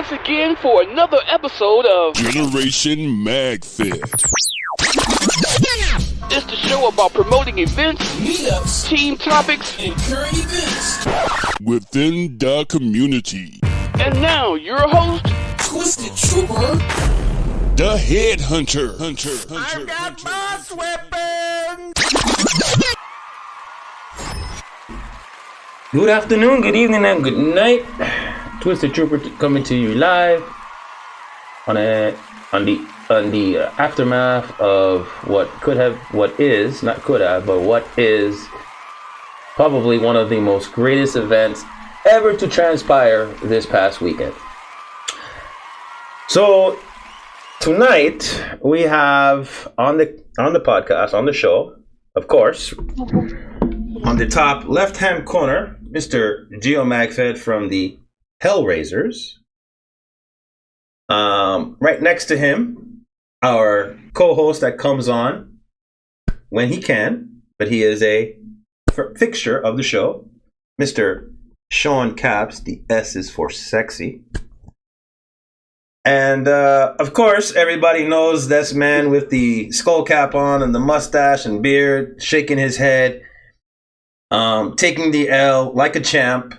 once again for another episode of Generation Magfed. It's the show about promoting events, meetups, team topics, and current events within the community. And now, your host, Twisted Trooper, the Headhunter. I've got boss weapons! Good afternoon, good evening, and good night. Twisted Trooper coming to you live on the aftermath of what is probably one of the most greatest events ever to transpire this past weekend. So tonight we have on the podcast, on the show, of course, on the top left-hand corner, Mr. Magfed from the HELLRAZIERS. Right next to him, our co-host that comes on when he can, but he is a fixture of the show, Mr. S.CAPS. The S is for sexy. And of course, everybody knows this man with the skull cap on and the mustache and beard, shaking his head, taking the L like a champ,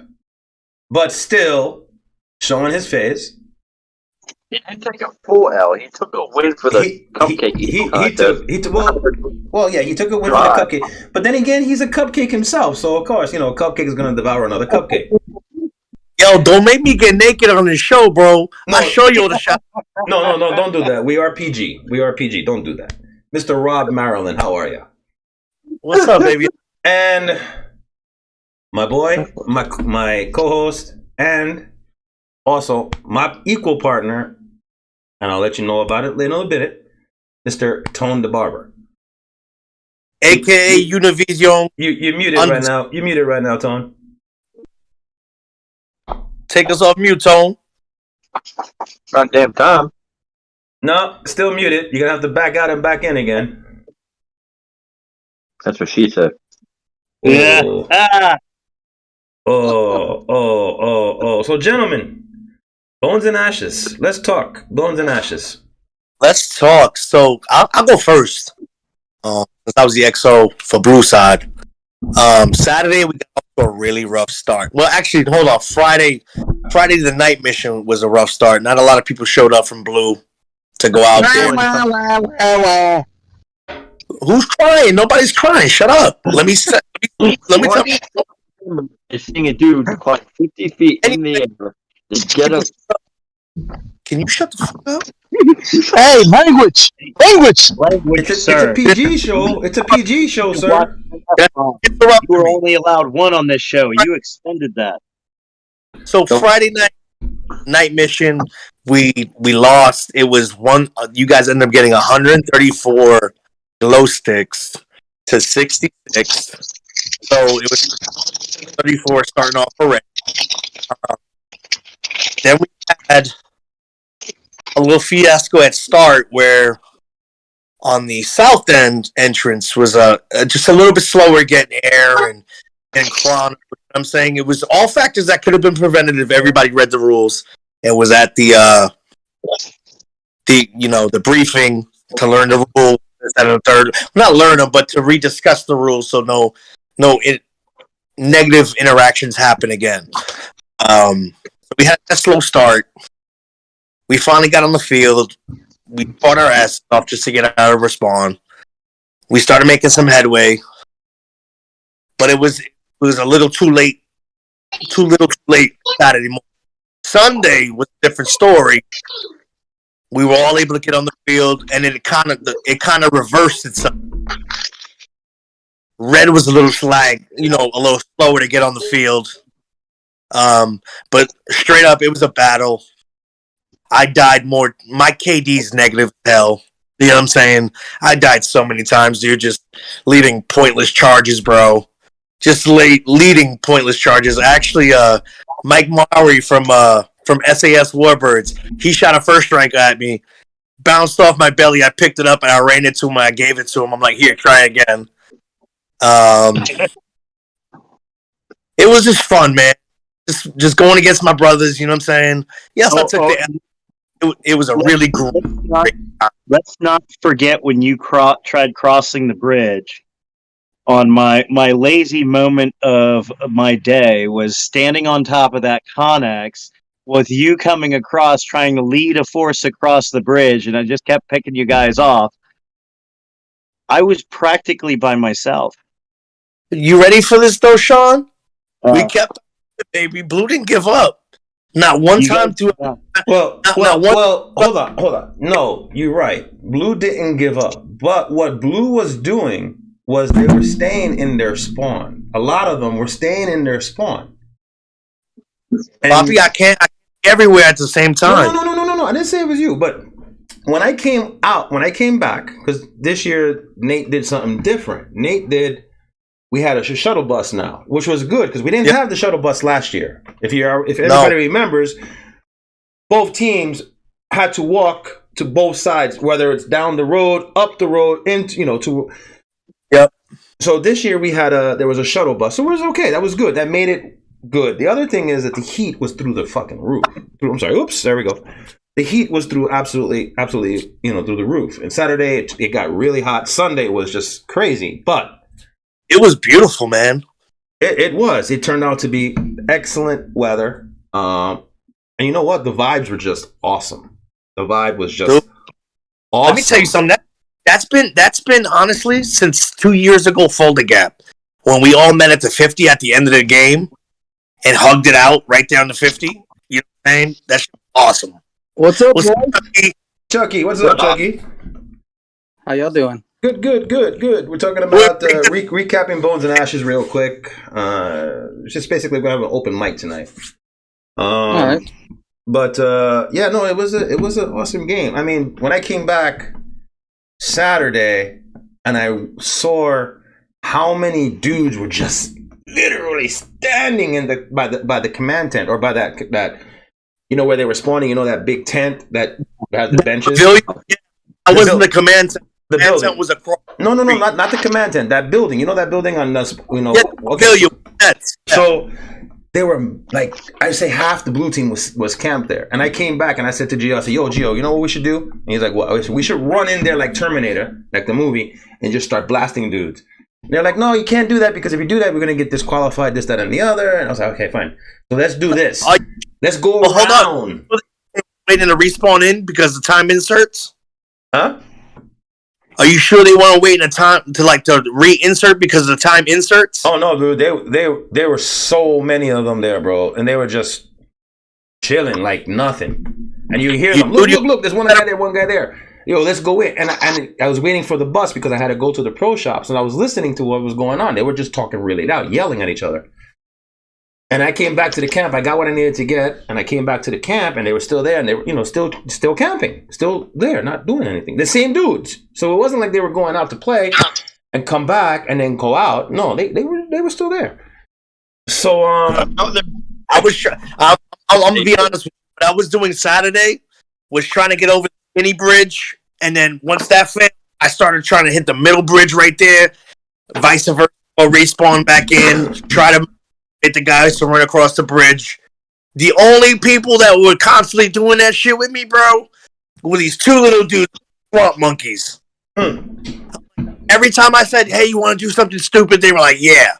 but still showing his face. He didn't take a full L. He took a win for the cupcake. He took he took a win for the cupcake. But then again, he's a cupcake himself, so of course, cupcake is gonna devour another cupcake. Yo, don't make me get naked on this show, bro. No. I'll show you all the shot. No, don't do that. We are PG. Don't do that. Mr. Rob Maryland, how are you? What's up, baby? And my boy, my co-host, and also my equal partner, and I'll let you know about it in a bit, Mr. Tone the Barber. AKA Univision. You're muted right now. You're muted right now, Tone. Take us off mute, Tone. About damn time. No, still muted. You're gonna have to back out and back in again. That's what she said. Yeah. So, gentlemen, Bones and Ashes. Let's talk. Bones and Ashes. Let's talk. So I'll go first. Since I was the XO for Blue Side. Saturday we got off to a really rough start. Well, actually, hold on. Friday the night mission was a rough start. Not a lot of people showed up from Blue to go out there. Who's crying? Nobody's crying. Shut up. Let me tell you. You're seeing a dude climb 50 feet in the air. Just get up. Can you shut the fuck up? Hey, language, It's a PG show. It's a PG show, sir. You were only allowed one on this show. You extended that. So Friday night mission, we lost. It was one. You guys ended up getting 134 glow sticks to 66. So it was 34 starting off already. Then we had a little fiasco at start where on the south end entrance was just a little bit slower getting air and chrono. I'm saying it was all factors that could have been prevented if everybody read the rules and was at the briefing to learn the rules instead of the third. Not learn them, but to rediscuss the rules so no negative interactions happen again. We had a slow start. We finally got on the field. We fought our ass off just to get out of respawn. We started making some headway, but it was a little too late. Too late Saturday morning. Sunday was a different story. We were all able to get on the field, and it kind of reversed itself. Red was a little slag, a little slower to get on the field. But straight up, it was a battle. I died more. My KD's negative as hell. You know what I'm saying? I died so many times, dude. Just leading pointless charges, bro. Just leading pointless charges. Actually, Mike Maury from SAS Warbirds, he shot a first strike at me, bounced off my belly. I picked it up and I ran it to him. I gave it to him. I'm like, here, try again. It was just fun, man. just going against my brothers. You know what I'm saying? Yes, I took the L. It was a really great time. Let's not forget when you tried crossing the bridge. On my lazy moment of my day was standing on top of that Connex with you coming across trying to lead a force across the bridge, and I just kept picking you guys off. I was practically by myself. You ready for this though, Sean? We kept baby. Blue didn't give up. Not one time to Well, hold on. No, you're right. Blue didn't give up. But what Blue was doing was they were staying in their spawn. A lot of them were staying in their spawn. And Bobby, I can't everywhere at the same time. No. I didn't say it was you. But when I came back, because this year Nate did something different. We had a shuttle bus now, which was good because we didn't have the shuttle bus last year. If everybody remembers, both teams had to walk to both sides, whether it's down the road, up the road, to. Yep. So this year there was a shuttle bus, so it was okay. That was good. That made it good. The other thing is that the heat was through the fucking roof. I'm sorry. Oops. There we go. The heat was through absolutely, through the roof. And Saturday it got really hot. Sunday was just crazy, but it was beautiful, man. It was. It turned out to be excellent weather. And you know what? The vibes were just awesome. The vibe was just awesome. Let me tell you something. That's been honestly since 2 years ago, Folder Gap, when we all met at the 50 at the end of the game and hugged it out right down to 50. You know what I'm saying? That's awesome. What's up, What's boys? up, Chucky? Chucky, what's up, Chucky? How y'all doing? Good. We're talking about recapping Bones and Ashes real quick. It's just basically we're gonna have an open mic tonight. All right. But it was an awesome game. I mean, when I came back Saturday and I saw how many dudes were just literally standing by the command tent or by that where they were spawning, that big tent that has the benches. I wasn't the command tent. The building tent was across. No, not the command tent. That building. That building on the So they were like, I say half the blue team was camped there. And I came back and I said to Gio, I said, yo, Gio, you know what we should do? And he's like, what? I said, we should run in there like Terminator, like the movie, and just start blasting dudes. And they're like, no, you can't do that because if you do that, we're going to get disqualified, this, that, and the other. And I was like, okay, fine. So let's do this. Let's go around. Hold on. Waiting to respawn in because the time inserts? Huh? Are you sure they want to wait in a time to reinsert because of the time inserts? Oh no, dude! There were so many of them there, bro, and they were just chilling like nothing. And you hear them. Look! There's one guy there, one guy there. Yo, let's go in. And I was waiting for the bus because I had to go to the pro shops, and I was listening to what was going on. They were just talking really loud, yelling at each other. And I came back to the camp. I got what I needed to get, and I came back to the camp, and they were still there, and they were, still camping, still there, not doing anything. The same dudes. So it wasn't like they were going out to play and come back and then go out. No, they were still there. So I'm gonna be honest with you. What I was doing Saturday was trying to get over the skinny bridge, and then once that failed, I started trying to hit the middle bridge right there, vice versa, or respawn back in, try to hit the guys to run across the bridge. The only people that were constantly doing that shit with me, bro, were these two little dudes, swamp monkeys. Every time I said, hey, you want to do something stupid, they were like, yeah.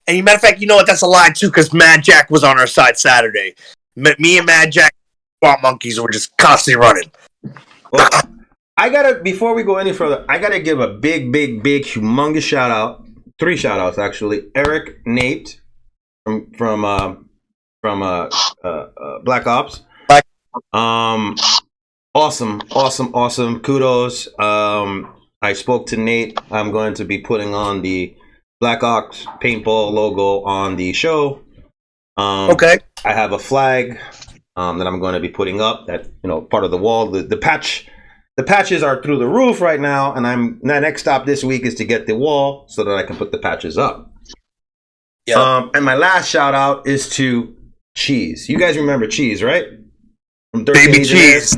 And matter of fact, you know what? That's a lie, too, because Mad Jack was on our side Saturday. Me and Mad Jack, swamp monkeys, were just constantly running. Well, before we go any further, I got to give a big, humongous shout out. 3 shout outs, actually. Eric, Nate, from Black Ops. Awesome. Kudos. I spoke to Nate. I'm going to be putting on the Black Ops paintball logo on the show. Okay. I have a flag that I'm going to be putting up that part of the wall. The patches are through the roof right now, and my next stop this week is to get the wall so that I can put the patches up. Yeah. And my last shout out is to Cheese. You guys remember Cheese, right? From Baby Cheese.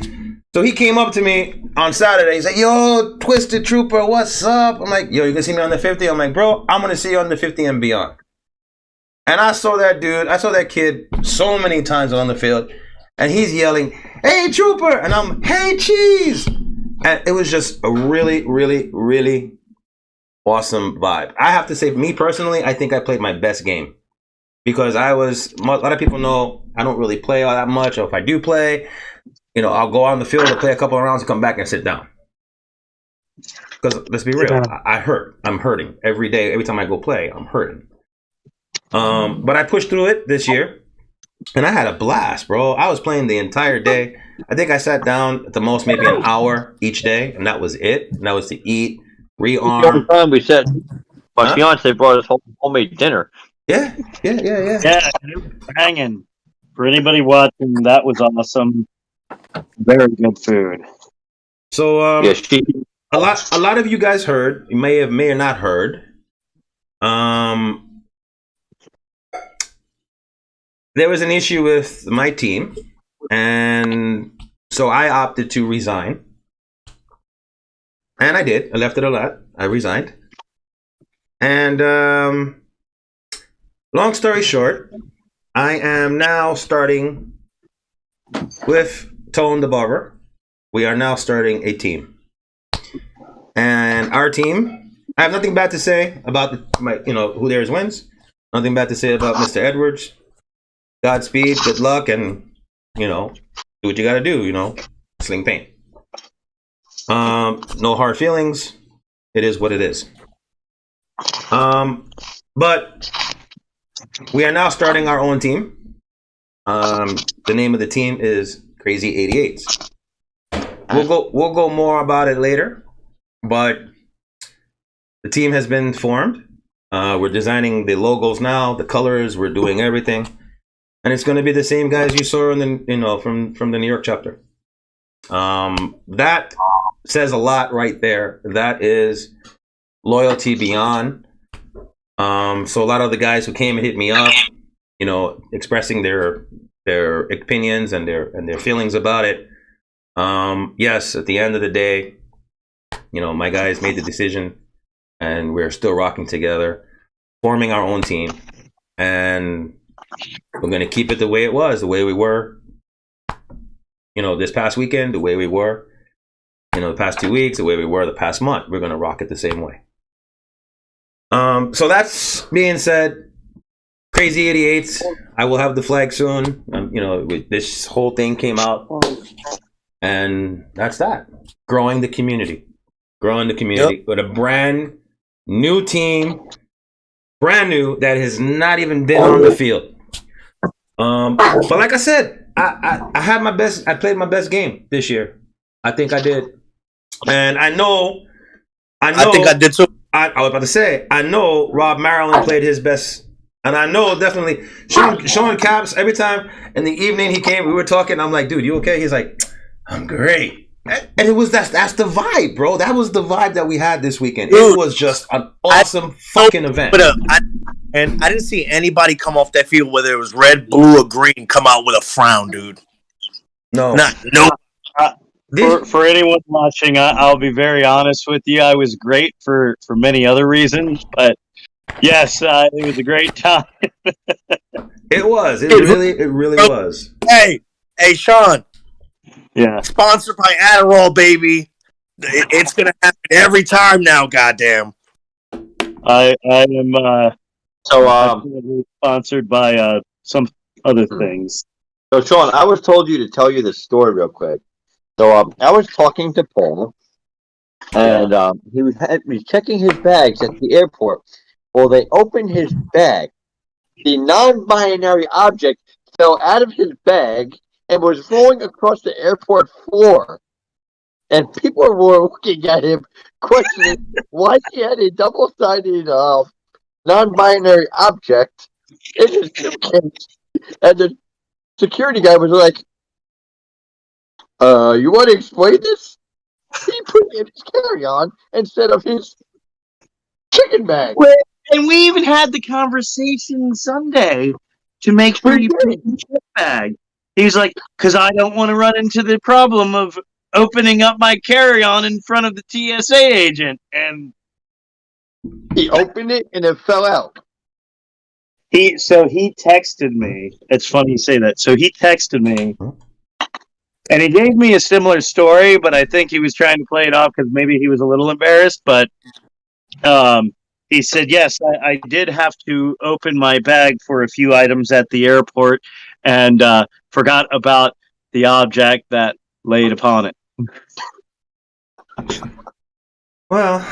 So he came up to me on Saturday. He's like, yo, Twisted Trooper, what's up? I'm like, yo, you gonna see me on the 50? I'm like, bro, I'm gonna see you on the 50 and beyond. And I saw that dude, I saw that kid so many times on the field, and he's yelling, "Hey, Trooper!" And I'm, "Hey, Cheese!" And it was just a really, really, really awesome vibe. I have to say, me personally, I think I played my best game. Because a lot of people know I don't really play all that much, or if I do play, I'll go out on the field and play a couple of rounds and come back and sit down. Because let's be real, I hurt. I'm hurting every day. Every time I go play, I'm hurting. But I pushed through it this year, and I had a blast, bro. I was playing the entire day. I think I sat down at the most maybe an hour each day, and that was it. And that was to eat, rearm. Time we said, my fiance brought us homemade dinner. Yeah. Yeah, it was hanging. For anybody watching, that was awesome. Very good food. So Yeah, a lot of you guys heard. You may or not heard. There was an issue with my team, and so I opted to resign. And I did. I left it a lot. I resigned. And long story short, I am now starting with Tone the Barber. We are now starting a team. And our team, I have nothing bad to say about who theirs wins. Nothing bad to say about Mr. Edwards. Godspeed, good luck, and do what you gotta do, sling paint. No hard feelings. It is what it is. But we are now starting our own team. The name of the team is Crazy 88s. We'll go more about it later, but the team has been formed. We're designing the logos now, the colors. We're doing everything, and it's going to be the same guys you saw in the from the New York chapter. That says a lot right there. That is loyalty beyond. So a lot of the guys who came and hit me up, expressing their opinions and their feelings about it. Yes, at the end of the day, my guys made the decision, and we're still rocking together, forming our own team, and we're going to keep it the way it was, the way we were, this past weekend, the way we were, the past 2 weeks, the way we were the past month. We're going to rock it the same way. So that's being said, Crazy 88s, I will have the flag soon. This whole thing came out, and that's that. Growing the community with a brand new team, brand new, that has not even been on the field. But like I said, I had my best. I played my best game this year. I think I did, and I know. I think I did too. I was about to say, I know Rob Maryland played his best, and I know definitely Sean Caps. Every time in the evening he came, we were talking. I'm like, "Dude, you okay?" He's like, "I'm great." And it was that's the vibe, bro. That was the vibe that we had this weekend. Dude, it was just an awesome fucking event. But I didn't see anybody come off that field, whether it was red, blue, or green, come out with a frown, dude. No. For anyone watching, I'll be very honest with you. I was great for many other reasons, but yes, it was a great time. It was. It really was. Hey, Sean. Yeah. Sponsored by Adderall, baby. It's gonna happen every time now. Goddamn. I am sponsored by some other things. So Sean, I was told you to tell you this story real quick. So I was talking to Paul, and he was checking his bags at the airport. Well, they opened his bag. The non-binary object fell out of his bag and was rolling across the airport floor. And people were looking at him, questioning why he had a double-sided non-binary object in his suitcase. And the security guy was like, you want to explain this? He put it in his carry-on instead of his chicken bag. And we even had the conversation Sunday to make sure you put it in your bag. He's like, because I don't want to run into the problem of opening up my carry-on in front of the TSA agent. And he opened it and it fell out. he texted me. It's funny you say that. So he texted me, and he gave me a similar story, but I think he was trying to play it off because maybe he was a little embarrassed. But he said, yes, I did have to open my bag for a few items at the airport and forgot about the object that laid upon it. Well,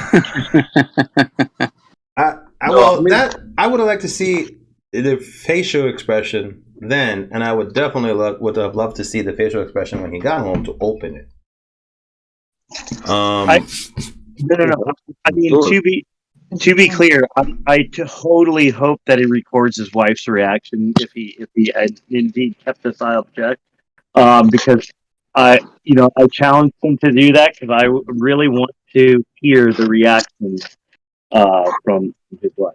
I would have liked to see the facial expression then, and I would definitely would have loved to see the facial expression when he got home to open it. No. I mean, to be clear, I totally hope that he records his wife's reaction if he had indeed kept this object, because I challenged him to do that because I really want to hear the reaction from his wife.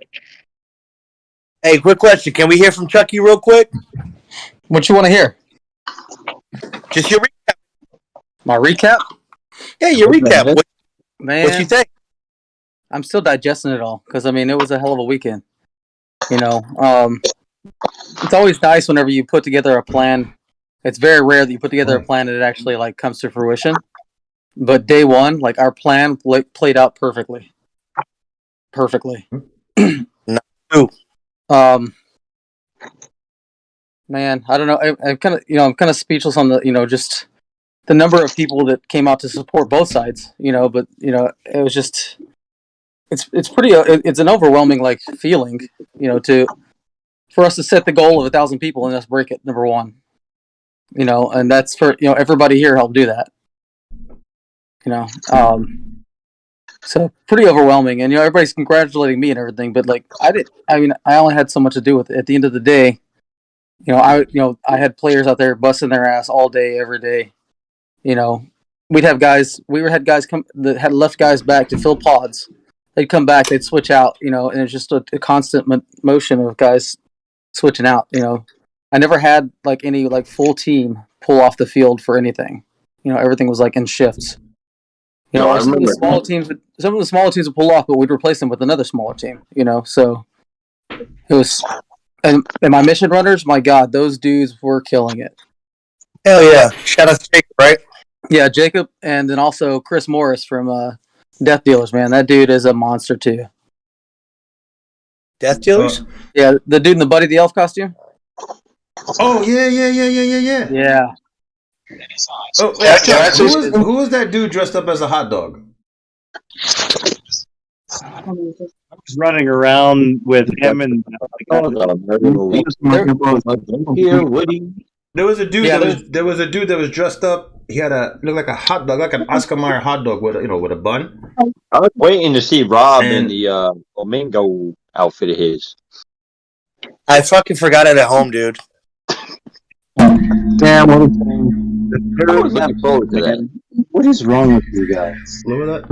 Hey, quick question. Can we hear from Chucky real quick? What you want to hear? Just your recap. My recap? Yeah, your recap. Man, What you think? I'm still digesting it all because I mean it was a hell of a weekend. You know, it's always nice whenever you put together a plan. It's very rare that you put together a plan and it actually like comes to fruition. But day one, like our plan played out perfectly. Perfectly. No. Man, I don't know. I'm kind of speechless on the just the number of people that came out to support both sides. But it was just it's pretty. It's an overwhelming like feeling. For us to set the goal of 1,000 people and us break it. Number one. And that's for everybody here helped do that. So pretty overwhelming, and everybody's congratulating me and everything, but like I only had so much to do with it. At the end of the day, I had players out there busting their ass all day, every day. We had guys come that had left guys back to fill pods. They'd come back, they'd switch out, and it's just a constant motion of guys switching out. I never had like any like full team pull off the field for anything. Everything was like in shifts. Some of the smaller teams would pull off, but we'd replace them with another smaller team. So it was. And my mission runners, my God, those dudes were killing it. Hell yeah! Shout out to Jacob, right? Yeah, Jacob, and then also Chris Morris from Death Dealers. Man, that dude is a monster too. Death Dealers? Yeah, the dude in the Buddy the Elf costume. Oh yeah. Yeah. Oh, who was that dude dressed up as a hot dog? I was running around with him and there was a dude. There was a dude that was dressed up. He had looked like a hot dog, like an Oscar Mayer hot dog with a bun. I was waiting to see Rob in the flamingo outfit of his. I fucking forgot it at home, dude. Damn, what a thing. I was looking forward to that. What is wrong with you guys? Look at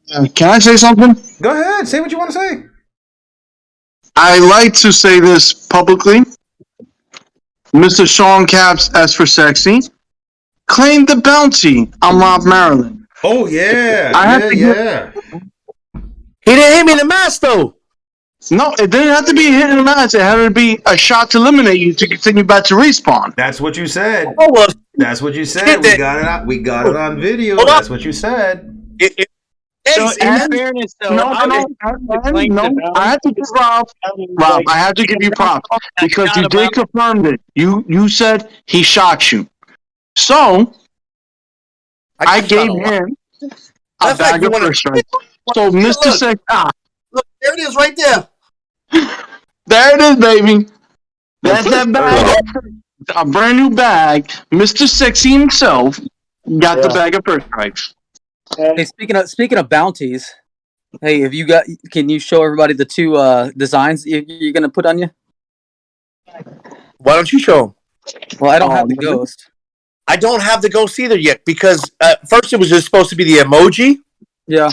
that. Can I say something? Go ahead, say what you want to say. I like to say this publicly. Mr. Sean Caps, as for sexy, claimed the bounty on Rob Maryland. Oh yeah, He didn't hit me in the mask though. No, it didn't have to be a hit in the match. It had to be a shot to eliminate you to continue back to respawn. That's what you said. Oh well, that's what you said. We got it out. We got it on video. That's what you said. So in fairness, though, I have to give Rob. I have to give you props because you did confirm it. You said he shot you, so I gave him a bag of first strikes. So Mr. Sex, look, there it is, right there. There it is, baby. That's that bag. A brand new bag. Mr. Sexy himself got the bag of first strikes. Hey, speaking of bounties, hey, can you show everybody the two designs you're gonna put on you? Why don't you show them? Well, I don't have the ghost. I don't have the ghost either yet because first it was just supposed to be the emoji. Yeah.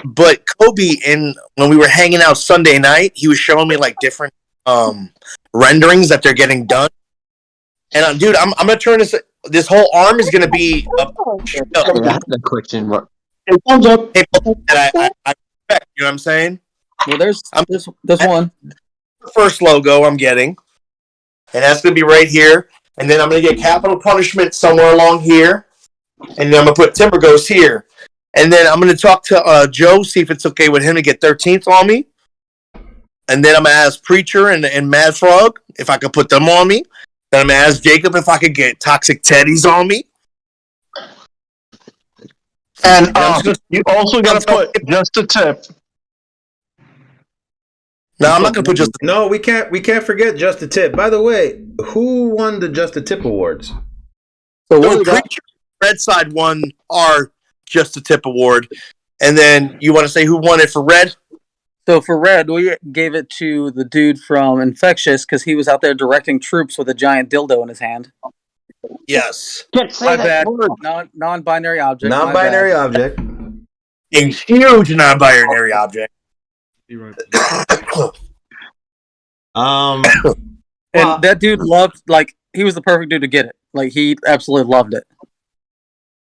But Kobe, when we were hanging out Sunday night, he was showing me like different renderings that they're getting done. And dude, I'm gonna turn this whole arm is gonna be The question mark. It comes up. and I respect, you know what I'm saying? Well, there's one. the first logo I'm getting, and that's gonna be right here. And then I'm gonna get capital punishment somewhere along here, and then I'm gonna put Timber Ghost here. And then I'm gonna talk to Joe, see if it's okay with him to get 13th on me. And then I'm gonna ask Preacher and Mad Frog if I could put them on me. Then I'm gonna ask Jacob if I could get Toxic Teddies on me. And you also got to put just a tip. No, I'm not gonna put just. No, we can't forget Just a Tip. By the way, who won the Just a Tip awards? So The what we got? Preacher Red Side won our Just a Tip award, and then you want to say who won it for Red? So for Red, we gave it to the dude from Infectious because he was out there directing troops with a giant dildo in his hand. Yes, My bad. Non-binary object. my Non-binary bad. object. a huge non-binary object. Um, And that dude loved, like, he was the perfect dude to get it. Like, he absolutely loved it.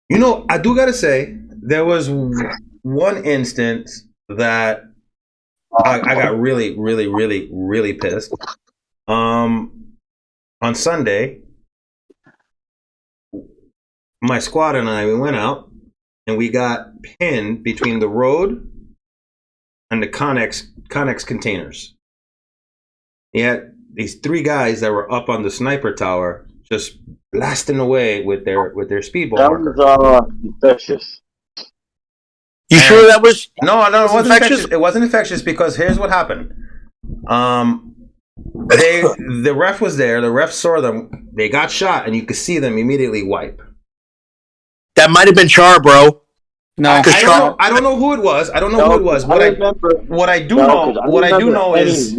you know, I do gotta say there was one instance that I got really, really, really, really pissed. On Sunday, my squad and I, we went out and we got pinned between the road and the Connex containers. He had these three guys that were up on the sniper tower just blasting away with their speedball. That marker. was Infectious. You sure that was? No, it wasn't infectious? infectious. It wasn't infectious because here's what happened. The ref was there. The ref saw them. They got shot, and you could see them immediately wipe. That might have been Char, bro. No, I don't know who it was. I don't know who it was. What I do know is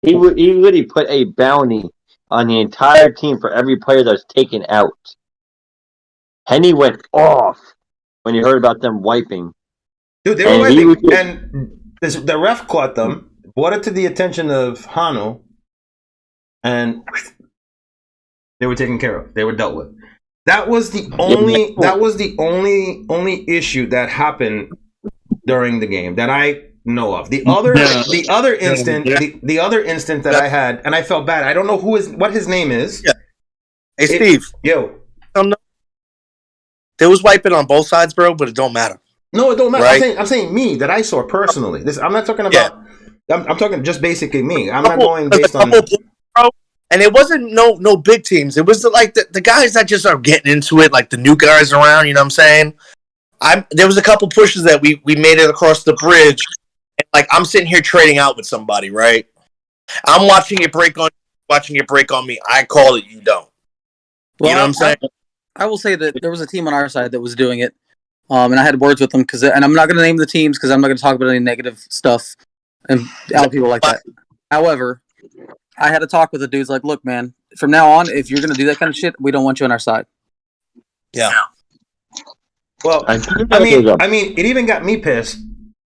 he really put a bounty on the entire team for every player that's taken out. Henny went off when he heard about them wiping. dude, they were wiping, and the ref caught them, brought it to the attention of Hanu, and they were taken care of. They were dealt with. That was the only issue that happened during the game that I know of. The other instant that I had, and I felt bad. I don't know what his name is. Yeah. Hey, Steve. Yo. There was wiping on both sides, bro, but it don't matter. No, it don't matter. Right? I'm saying me that I saw personally. I'm not talking about. Yeah. I'm talking just basically me. I'm not going based on. Bro, and it wasn't no big teams. It was like the guys that just are getting into it, like the new guys around. You know what I'm saying? There was a couple pushes that we made it across the bridge. And, like, I'm sitting here trading out with somebody, right? I'm watching it break on me. I call it, you don't. Well, you know what I'm saying? I will say that there was a team on our side that was doing it, and I had words with them and I'm not going to name the teams because I'm not going to talk about any negative stuff and out people like that. However, I had a talk with the dudes like, look, man, from now on, if you're going to do that kind of shit, we don't want you on our side. Yeah. Well, I mean, it even got me pissed,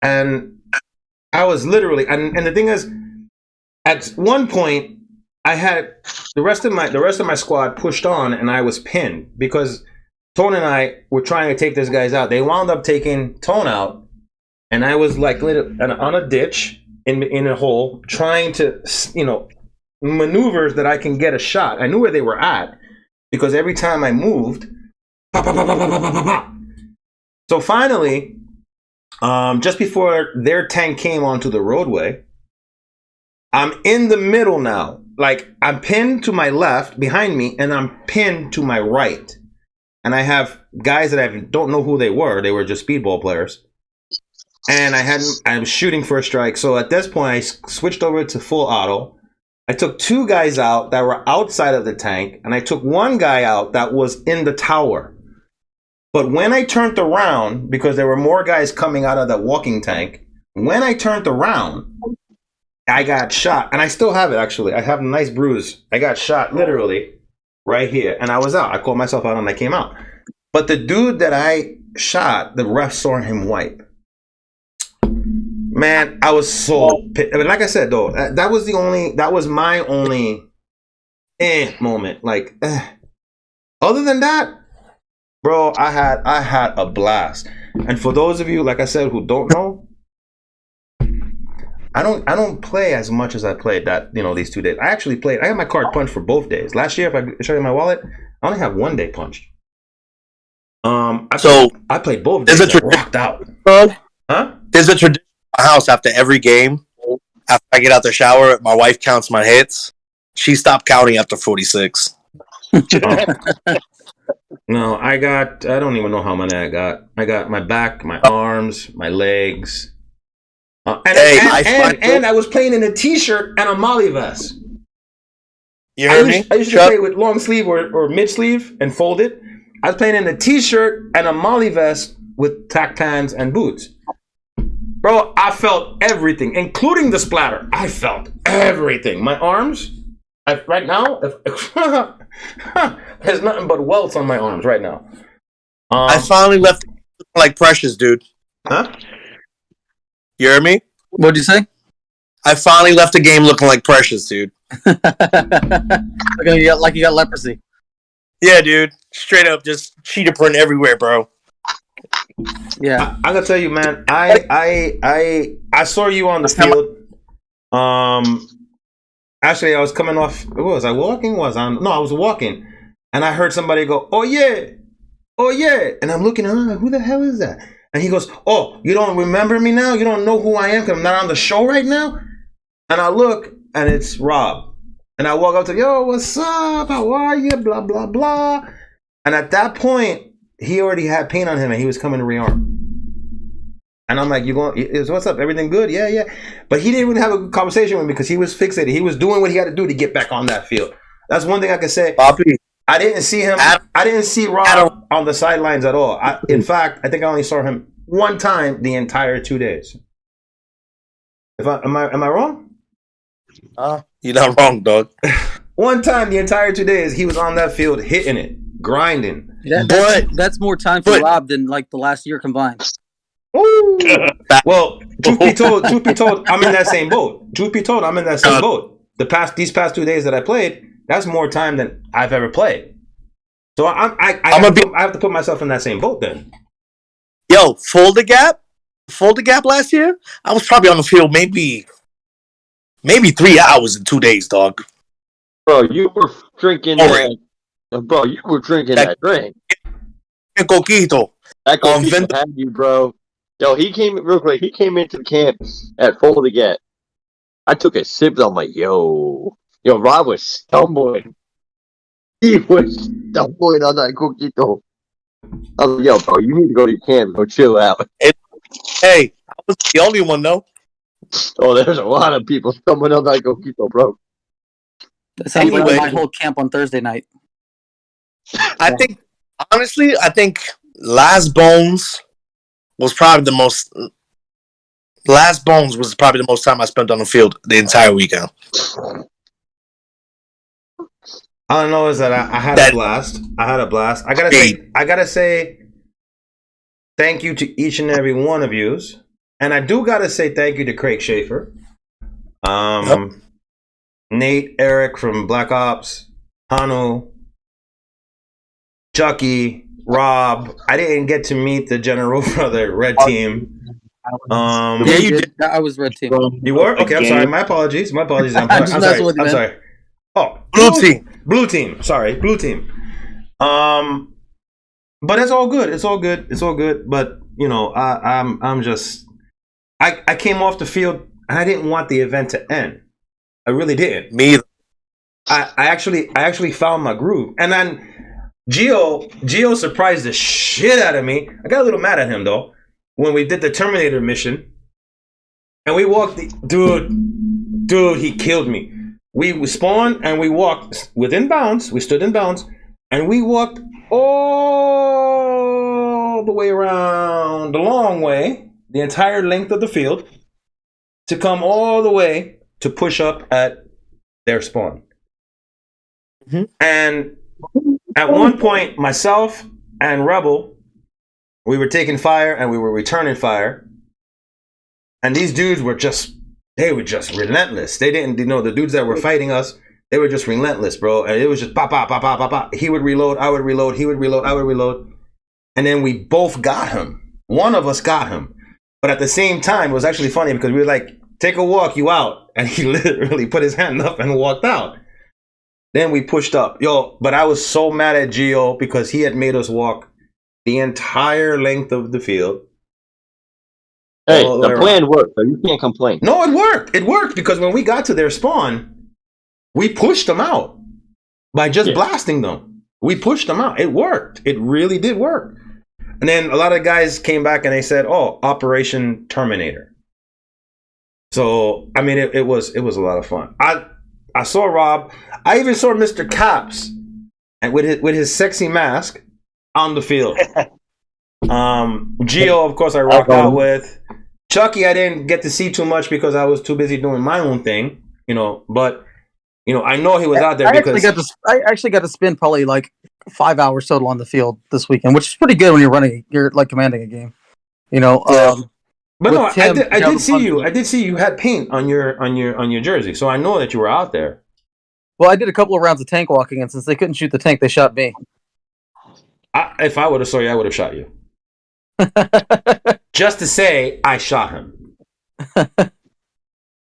and I was literally, and the thing is, at one point, I had the rest of my squad pushed on, and I was pinned because Tone and I were trying to take these guys out. They wound up taking Tone out, and I was like on a ditch in a hole, trying to, maneuvers that I can get a shot. I knew where they were at because every time I moved, pop, pop, pop, pop, pop, pop, pop, pop. So finally, just before their tank came onto the roadway, I'm in the middle now. Like, I'm pinned to my left behind me, and I'm pinned to my right. And I have guys that I don't know who they were. They were just speedball players. And I was shooting for a strike. So at this point, I switched over to full auto. I took two guys out that were outside of the tank, and I took one guy out that was in the tower. But when I turned around, because there were more guys coming out of the walking tank, when I turned around, I got shot. And I still have it, actually. I have a nice bruise. I got shot literally right here. And I was out. I called myself out and I came out. But the dude that I shot, the ref saw him wipe. Man, I was so pissed. I mean, like I said, though, that was my only moment. Like, other than that, bro, I had a blast. And for those of you, like I said, who don't know, I don't play as much as I played these 2 days. I actually played. I got my card punched for both days. Last year, if I show you my wallet, I only have 1 day punched. I played both days. I rocked out. Huh? There's a tradition in my house after every game. After I get out the shower, my wife counts my hits. She stopped counting after 46. No, I don't even know how many I got. I got my back, my arms, my legs. And I was playing in a t-shirt and a molly vest. You heard me? I used to play with long sleeve or mid sleeve and fold it. I was playing in a t-shirt and a molly vest with tack pants and boots. Bro, I felt everything, including the splatter. I felt everything. My arms, right now, there's nothing but welts on my arms right now. I finally left like Precious, dude. Huh? You hear me? What'd you say? I finally left the game looking like Precious, dude. Like you got leprosy. Yeah, dude. Straight up, just cheetah print everywhere, bro. Yeah, I gotta tell you, man. I saw you on the field. Actually, I was coming off. What was I walking? I was walking, and I heard somebody go, "Oh yeah, oh yeah," and I'm looking. Who the hell is that? And he goes, "Oh, you don't remember me now? You don't know who I am because I'm not on the show right now?" And I look, and it's Rob. And I walk up to, "Yo, what's up? How are you? Blah blah blah." And at that point, he already had paint on him, and he was coming to rearm. And I'm like, what's up? Everything good? Yeah, yeah. But he didn't even have a good conversation with me because he was fixated. He was doing what he had to do to get back on that field. That's one thing I can say. Bobby. I didn't see him. I didn't see Rob on the sidelines at all. In fact, I think I only saw him one time the entire 2 days. Am I wrong? You're not wrong, dog. One time the entire 2 days, he was on that field hitting it, grinding. That's more time for Rob than like the last year combined. Well, truth be told, I'm in that same boat. Truth be told, I'm in that same boat. These past 2 days that I played, that's more time than I've ever played. So I have to put myself in that same boat then. Yo, Fold the Gap last year, I was probably on the field maybe 3 hours in 2 days, dog. Bro, you were drinking that drink. Coquito. That Coquito had you, bro. Yo, he came into the campus at Fold the Gap. I took a sip. I'm like, yo, Rob was stumbling. He was stumbling on that Coquito. I was like, yo, bro, you need to go to your camp. Go chill out. Hey, I was the only one, though. Oh, there's a lot of people stumbling on that Coquito, bro. That sounds like my whole camp on Thursday night. I think Last Bones was probably the most. Last Bones was probably the most time I spent on the field the entire weekend. All I know is that I had a blast. I gotta say thank you to each and every one of yous. And I do gotta say thank you to Craig Schaefer. Nate, Eric from Black Ops, Hanu, Chucky, Rob. I didn't get to meet the General brother, Red Team. Yeah, you did. I was Red Team. You were? Okay, I'm sorry. My apologies. I'm sorry. Oh, Blue Team. Sorry, Blue Team. But it's all good. It's all good. But I'm just. I came off the field and I didn't want the event to end. I really didn't. Me either. I actually found my groove, and then Gio surprised the shit out of me. I got a little mad at him though when we did the Terminator mission, and we walked. Dude, he killed me. We spawned and we walked within bounds. We stood in bounds, and we walked all the way around the long way, the entire length of the field, to come all the way to push up at their spawn. Mm-hmm. And at one point, myself and Rebel, we were taking fire and we were returning fire. And these dudes were just relentless. They didn't, the dudes that were fighting us, they were just relentless, bro. And it was just pop, pop, pop, pop, pop, pop. He would reload, I would reload, he would reload, I would reload. And then we both got him. One of us got him. But at the same time, it was actually funny because we were like take a walk, you out. And he literally put his hand up and walked out. Then we pushed up. But I was so mad at Gio because he had made us walk the entire length of the field. Hey, the plan worked, so you can't complain. No, it worked. It worked because when we got to their spawn, we pushed them out by just blasting them. We pushed them out. It worked. It really did work. And then a lot of guys came back and they said, "Oh, Operation Terminator." So I mean, it was a lot of fun. I saw Rob. I even saw Mr. Caps, and with his sexy mask on the field. Gio, of course, I rocked out with. Chucky, I didn't get to see too much because I was too busy doing my own thing, But I know he was out there because I actually got to spend probably like 5 hours total on the field this weekend, which is pretty good when you're like commanding a game, But no, I did see you. I did see you had paint on your jersey, so I know that you were out there. Well, I did a couple of rounds of tank walking, and since they couldn't shoot the tank, they shot me. If I would have saw you, I would have shot you. Just to say, I shot him.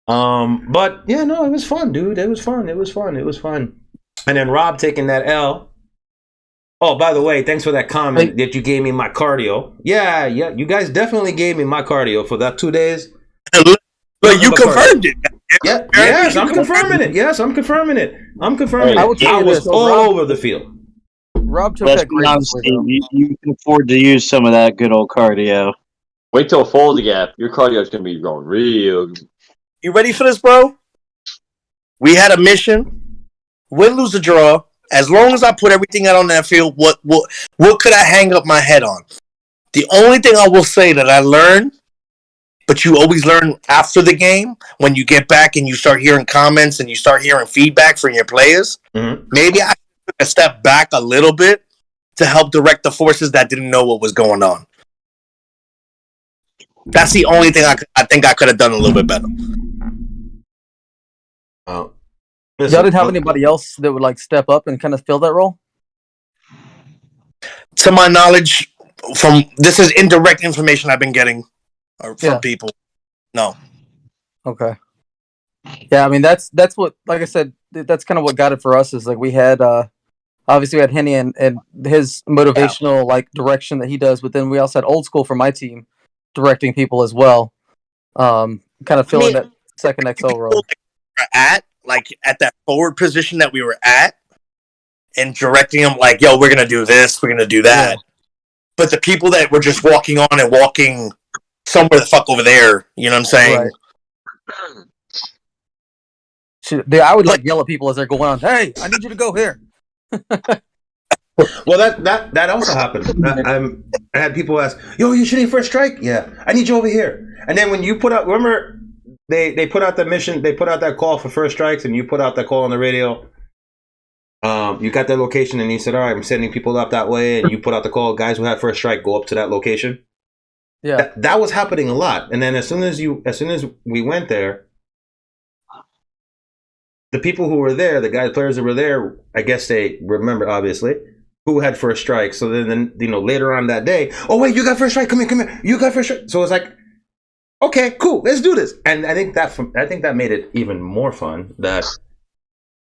But yeah, no, it was fun, dude. It was fun. And then Rob taking that L. Oh, by the way, thanks for that comment that you gave me my cardio. Yeah, you guys definitely gave me my cardio for that 2 days. But you confirmed it. Yeah, yes, I'm confirming it. Yes, I'm confirming it. I was all over the field. Rob took Let's that be great. honest, Steve, you can afford to use some of that good old cardio. Wait till Folds Gap. Your cardio is going to be going real. You ready for this, bro? We had a mission. Win, lose, or draw. As long as I put everything out on that field, what could I hang up my head on? The only thing I will say that I learned, but you always learn after the game, when you get back and you start hearing comments and you start hearing feedback from your players, maybe I took a step back a little bit to help direct the forces that didn't know what was going on. That's the only thing I think I could have done a little bit better. Y'all didn't have anybody else that would like step up and kind of fill that role? To my knowledge, this is indirect information I've been getting from people. No. Okay. Yeah, I mean that's what, like I said, that's kind of what got it for us. Is like we had obviously we had Henny and his motivational like direction that he does, but then we also had Old School for my team directing people as well, kind of filling that second XO role. At that forward position that we were at, and directing them like, "Yo, we're gonna do this, we're gonna do that." Yeah. But the people that were just walking on and walking somewhere the fuck over there, you know what I'm saying? Right. I would like yell at people as they're going on. Hey, I need you to go here. Well, that also happened. I had people ask, "Yo, you shooting first strike?" Yeah, I need you over here. And then when you put out, remember they put out the mission, they put out that call for first strikes, and you put out that call on the radio. You got that location, and you said, "All right, I'm sending people up that way." And you put out the call, guys who had first strike, go up to that location. Yeah, that was happening a lot. And then as soon as we went there, the people who were there, the players that were there, I guess they remember obviously who had first strike. So then later on that day, "Oh wait, you got first strike. Come here. You got first strike." So it's like, okay, cool, let's do this. And I think that made it even more fun. That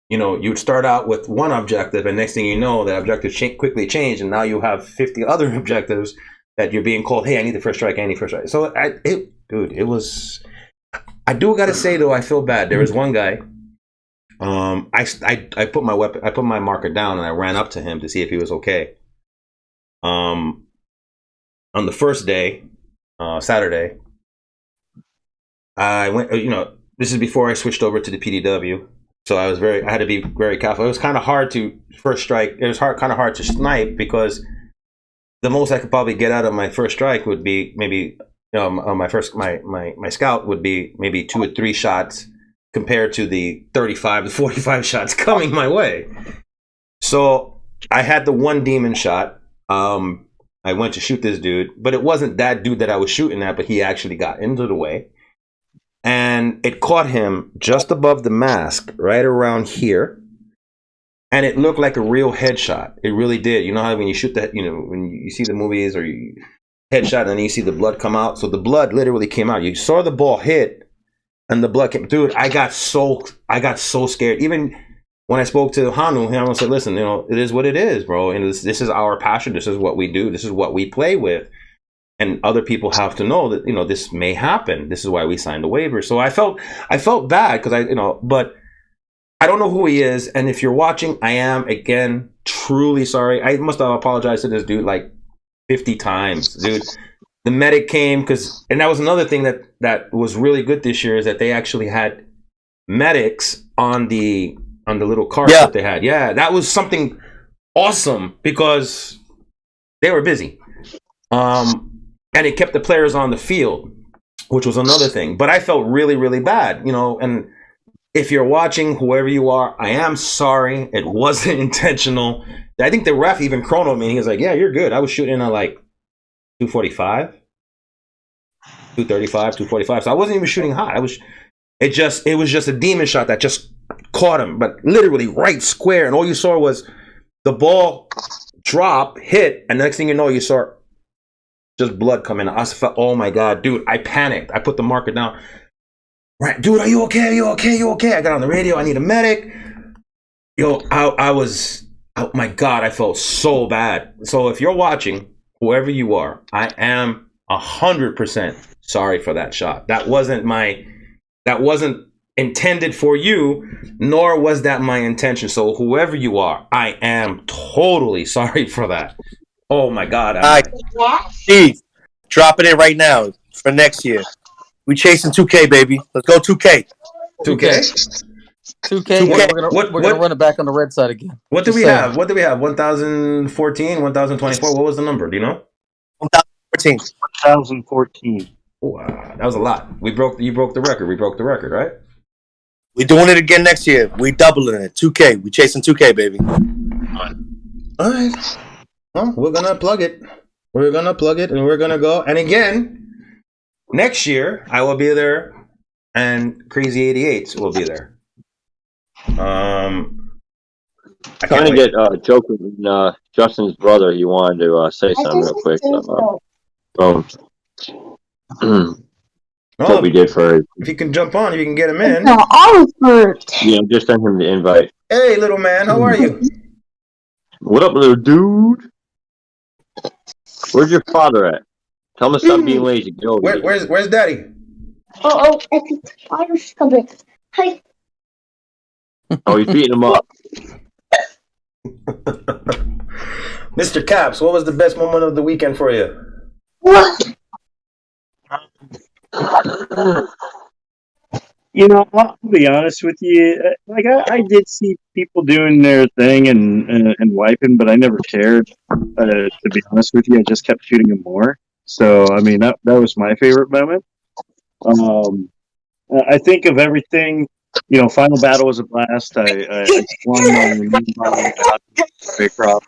you'd start out with one objective, and next thing you know, that objective quickly changed, and now you have 50 other objectives that you're being called. Hey, I need the first strike. I need first strike. So it was. I do got to say though, I feel bad. There was one guy. I put my marker down and I ran up to him to see if he was okay. On the first day, Saturday, I went. This is before I switched over to the PDW, so I had to be very careful. It was kind of hard to first strike. It was kind of hard to snipe because the most I could probably get out of my first strike would be maybe my scout would be maybe 2 or 3 shots compared to the 35 to 45 shots coming my way. So I had the one demon shot. I went to shoot this dude, but it wasn't that dude that I was shooting at, but he actually got into the way. And it caught him just above the mask, right around here. And it looked like a real headshot. It really did. You know how when you shoot that, when you see the movies or you headshot and then you see the blood come out? So the blood literally came out. You saw the ball hit, and the blood came. Dude, I got so scared. Even when I spoke to Hanu said, listen, it is what it is, bro. And this is our passion. This is what we do. This is what we play with. And other people have to know that, this may happen. This is why we signed the waiver. So I felt bad because but I don't know who he is. And if you're watching, I am, again, truly sorry. I must have apologized to this dude like 50 times, dude. The medic came and that was another thing that was really good this year, is that they actually had medics on the little cart that they had. Yeah, that was something awesome because they were busy. And it kept the players on the field, which was another thing. But I felt really, really bad, and if you're watching, whoever you are, I am sorry. It wasn't intentional. I think the ref even chronoed me. He was like, yeah, you're good. I was shooting at like 245, 235, 245. So I wasn't even shooting hot. It was just a demon shot that just caught him, but literally right square. And all you saw was the ball drop, hit, and the next thing you know, you saw just blood coming out. I felt, oh my God, dude, I panicked. I put the marker down. Right, dude, are you okay? Are you okay? You okay? I got on the radio. I need a medic. I was, oh my God, I felt so bad. So if you're watching, whoever you are, I am 100% sorry for that shot. That wasn't intended for you, nor was that my intention. So whoever you are, I am totally sorry for that. Oh my God. Steve, dropping it right now for next year. We chasing 2K, baby. Let's go 2K. 2K? 2K. We're gonna run it back on the red side again. What do we have? 1014, 1024. What was the number? Do you know? 1014. 2014. Wow, that was a lot. You broke the record. We broke the record, right? We doing it again next year. We doubling it. 2K. We chasing 2K, baby. All right. Well, we're gonna plug it. We're gonna plug it, and we're gonna go. And again, next year I will be there, and Crazy 88s will be there. Trying to get Joker and Justin's brother. He wanted to say something real quick. What we did for it. If you can jump on, if you can get him in. Yeah, just send him the invite. Hey, little man, how are you? What up, little dude? Where's your father at? Tell him to stop being lazy. Get over here. Where's Daddy? Oh, father's coming. Hi. Oh, he's beating him up. Mr. Caps, what was the best moment of the weekend for you? What? I'll be honest with you. Like I did see people doing their thing and wiping, but I never cared. To be honest with you, I just kept shooting them more. So I mean, that was my favorite moment. I think of everything. Final battle was a blast. I won my big crop.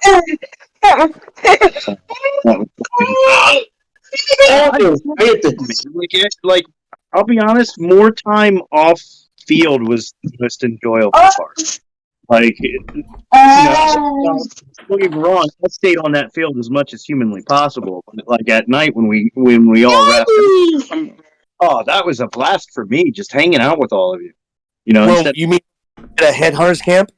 Like, I'll be honest, more time off field was the most enjoyable part. Like, don't get me wrong, I stayed on that field as much as humanly possible. But like at night when we all wrapped up, that was a blast for me, just hanging out with all of you. You mean at a headhunters camp?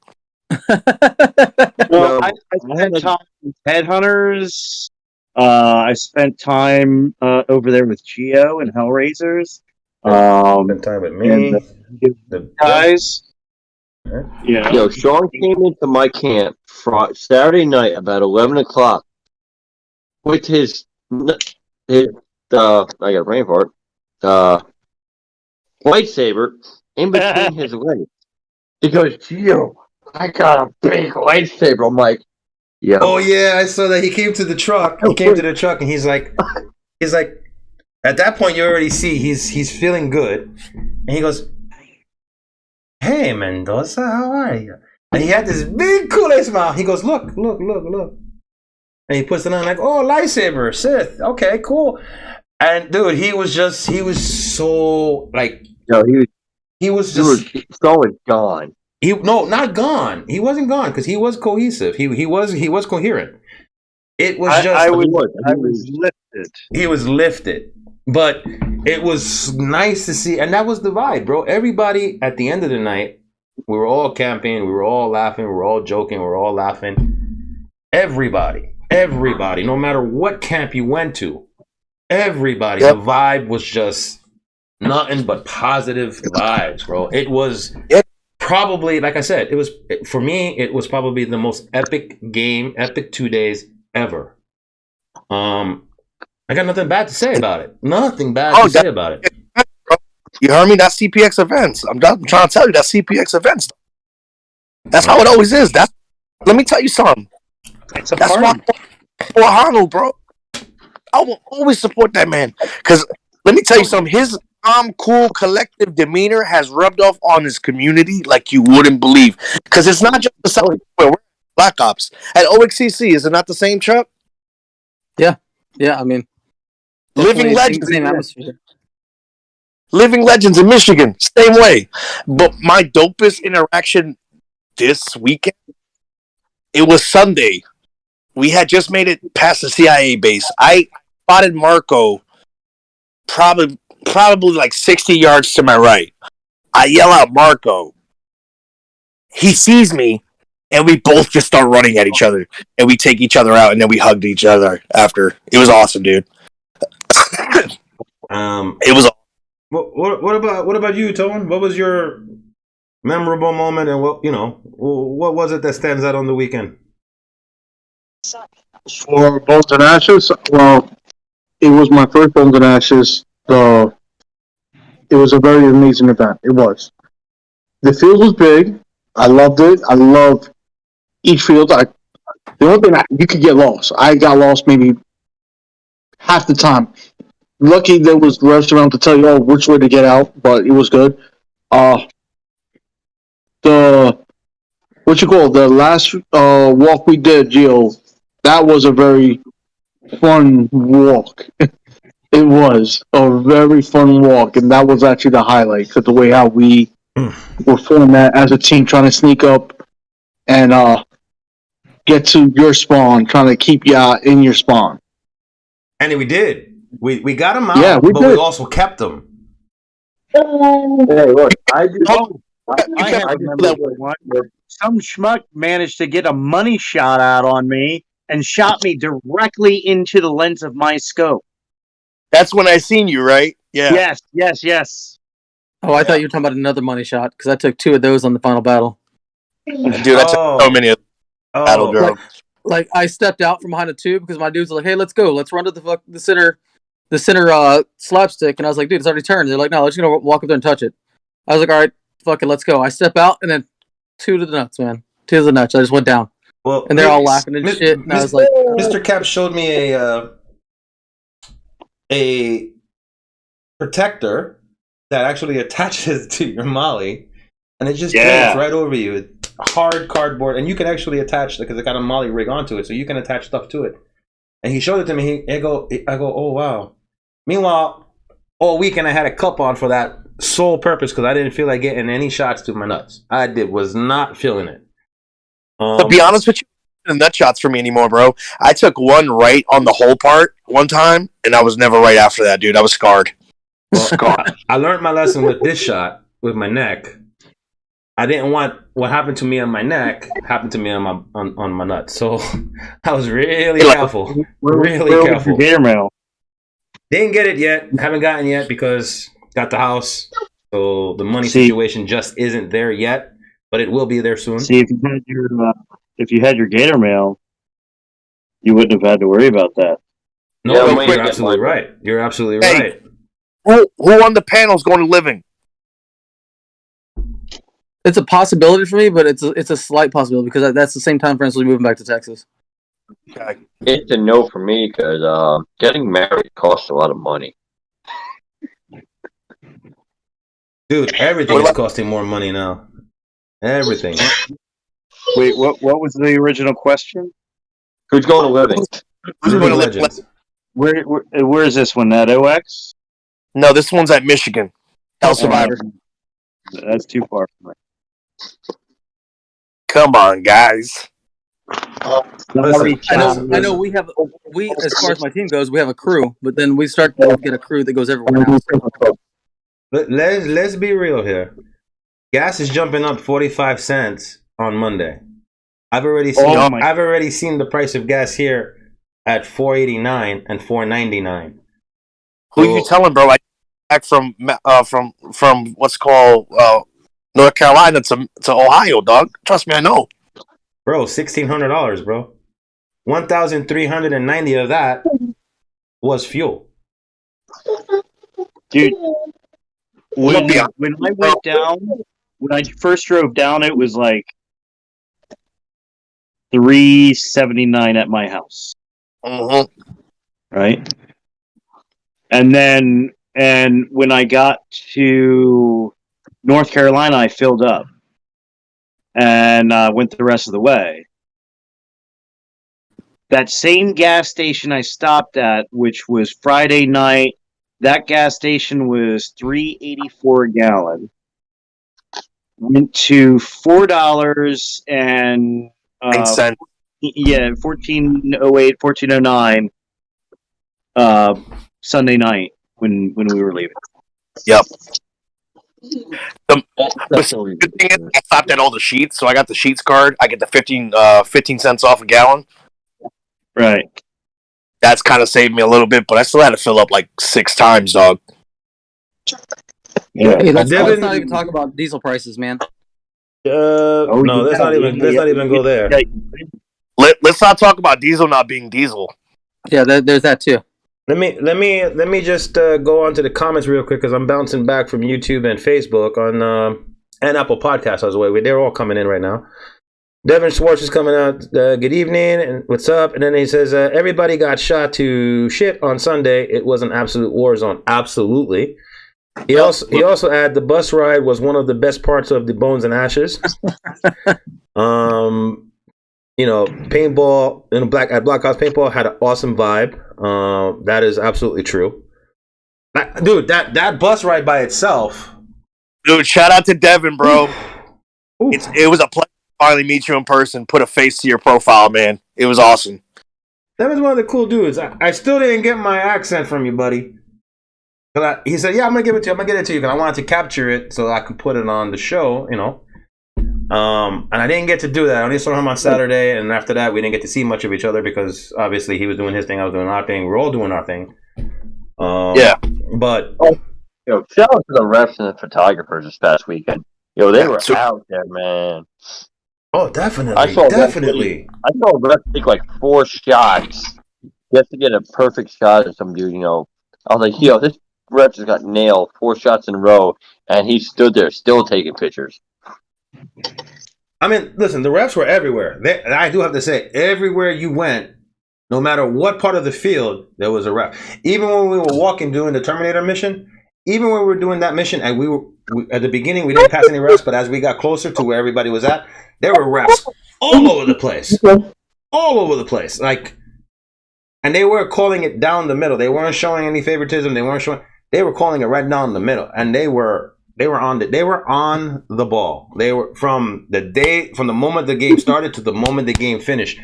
Well, I spent time with headhunters. I spent time over there with Geo and Hellrazers. Spent time with me. The guys. Yeah. Yo, Sean came into my camp Saturday night about 11 o'clock with his I got a brain fart, lightsaber in between his legs. He goes, Gio, I got a big lightsaber. I'm like, yeah. Oh yeah, I saw that. He came to the truck. And he's like, at that point you already see he's feeling good, and he goes, "Hey Mendoza, how are you?" And he had this big Kool-Aid smile. He goes, "Look," and he puts it on like, "Oh, lightsaber, Sith. Okay, cool." And dude, he was so like, he was so gone. Not gone. He wasn't gone because he was cohesive. He was coherent. It was I was lifted. He was lifted. But it was nice to see, and that was the vibe, bro. Everybody at the end of the night, we were all camping, we were all laughing, we were all joking, we were all laughing. Everybody, no matter what camp you went to, everybody, the vibe was just nothing but positive vibes, bro. It was probably, like I said, for me, it was probably the most epic 2 days ever. I got nothing bad to say about it. Nothing bad to say about it. You heard me? That's CPX events. I'm trying to tell you, that's CPX events. That's how it always is. Let me tell you something. That's why for Hanu, bro. I will always support that man. Because let me tell you something. His calm, cool, collective demeanor has rubbed off on his community like you wouldn't believe. Because it's not just the South. We're Black Ops at OXCC. Is it not the same, Chuck? Yeah, I mean, Living Legends. Same atmosphere. Living Legends in Michigan, same way. But my dopest interaction this weekend, it was Sunday. We had just made it past the CIA base. I spotted Marco probably like 60 yards to my right. I yell out, Marco. He sees me, and we both just start running at each other. And we take each other out, and then we hugged each other after. It was awesome, dude. It was awesome. What about you, Tone? What was your memorable moment, and what was it that stands out on the weekend? For Bones and Ashes, well, it was my first Bones and Ashes. It was a very amazing event. It was. The field was big. I loved it. I loved each field. The only thing you could get lost. I got lost maybe half the time. Lucky there was refs around to tell you which way to get out, but it was good. The last walk we did, Gio, that was a very fun walk. It was a very fun walk, and that was actually the highlight because the way how we were formed as a team, trying to sneak up and get to your spawn, trying to keep you in your spawn. And we did. We got them out, yeah, but we also kept them. Hey, look, I do. I have remember one where some schmuck managed to get a money shot out on me and shot me directly into the lens of my scope. That's when I seen you, right? Yeah. Yes. Oh, I thought you were talking about another money shot because I took 2 of those on the final battle. Dude, I took so many of battle drones. Like I stepped out from behind a tube because my dudes were like, "Hey, let's go. Let's run to the center slapstick." And I was like, "Dude, it's already turned." They're like, "No, we're just gonna walk up there and touch it." I was like, "All right, fuck it, let's go." I step out and then 2 to the nuts, man. 2 to the nuts. I just went down. Well, and they're all laughing and shit. And I was like, Mr. Cap showed me a protector that actually attaches to your molly, and it just goes right over you. It's hard cardboard, and you can actually attach because it got a molly rig onto it, so you can attach stuff to it. And he showed it to me. I go, oh wow. Meanwhile, all weekend I had a cup on for that sole purpose because I didn't feel like getting any shots to my nuts. Was not feeling it. To be honest with you, the nut shots for me anymore, bro. I took one right on the whole part one time, and I was never right after that, dude. I was scarred. I learned my lesson with this shot with my neck. I didn't want what happened to me on my neck happen to me on my nuts. So I was really careful. Really careful. Gator mail. Didn't get it yet. Haven't gotten yet because got the house. So the money situation just isn't there yet, but it will be there soon. See, if you had your gator mail, you wouldn't have had to worry about that. No, you're absolutely right. You're absolutely right. Who on the panel is going to living? it's a possibility for me, but it's a slight possibility because that's the same time frame as we moving back to Texas. Okay. It's a no for me because getting married costs a lot of money. Dude, everything is costing more money now. Everything. Wait, what was the original question? Who's going to living? Who's going to Legends? Where is this one? At OX? No, this one's at Michigan. Hell Survivor. That's too far from me. Come on, guys. Listen, I know we as far as my team goes, we have a crew, but then we start to get a crew that goes everywhere now. let's be real here. Gas is jumping up 45 cents on Monday. I've already seen the price of gas here at $4.89 and $4.99. Who you telling, bro? I back from what's called North Carolina to Ohio, dog. Trust me, I know. Bro, $1,600, bro. 1,390 of that was fuel. Dude, when I went down, when I first drove down, it was like $3.79 at my house. Mm-hmm. Right? And when I got to North Carolina, I filled up and went the rest of the way. That same gas station I stopped at, which was Friday night, that gas station was $3.84 a gallon. Went to $4 and $14.08, $14.09 Sunday night when we were leaving. Yep. The good thing is I stopped at all the Sheets, so I got the Sheets card. I get the 15 cents off a gallon. Right. That's kind of saved me a little bit, but I still had to fill up like 6 times, dog. Yeah. Hey, let's not even talk about diesel prices, man. No, let's not even go there. Let's not talk about diesel not being diesel. Yeah, there's that too. Let me just go on to the comments real quick because I'm bouncing back from YouTube and Facebook on and Apple Podcasts as well. They're all coming in right now. Devin Schwartz is coming out. Good evening and what's up? And then he says everybody got shot to shit on Sunday. It was an absolute war zone. Absolutely. He also added the bus ride was one of the best parts of the Bones and Ashes. Paintball at Blockhouse Paintball had an awesome vibe. That is absolutely true. Dude, that bus ride by itself. Dude, shout out to Devin, bro. It was a pleasure to finally meet you in person. Put a face to your profile, man. It was awesome. Devin's one of the cool dudes. I still didn't get my accent from you, buddy. He said, "Yeah, I'm gonna give it to you. I'm gonna get it to you because I wanted to capture it so I could put it on the show, you know." And I didn't get to do that. I only saw him on Saturday, and after that, we didn't get to see much of each other because obviously he was doing his thing, I was doing our thing. We're all doing our thing. But shout out to the refs and the photographers this past weekend. They were out there, man. Oh, definitely, I saw a ref take like 4 shots just to get a perfect shot of some dude. I was like, this ref just got nailed 4 shots in a row, and he stood there still taking pictures. I mean, listen, the refs were everywhere. I do have to say, everywhere you went, no matter what part of the field, there was a ref. Even when we were walking doing the Terminator mission, even when we were doing that mission, and we at the beginning, we didn't pass any refs, but as we got closer to where everybody was at, there were refs all over the place. All over the place. And they were calling it down the middle. They weren't showing any favoritism. They were calling it right down the middle. And they were on the ball. They were from the moment the game started to the moment the game finished.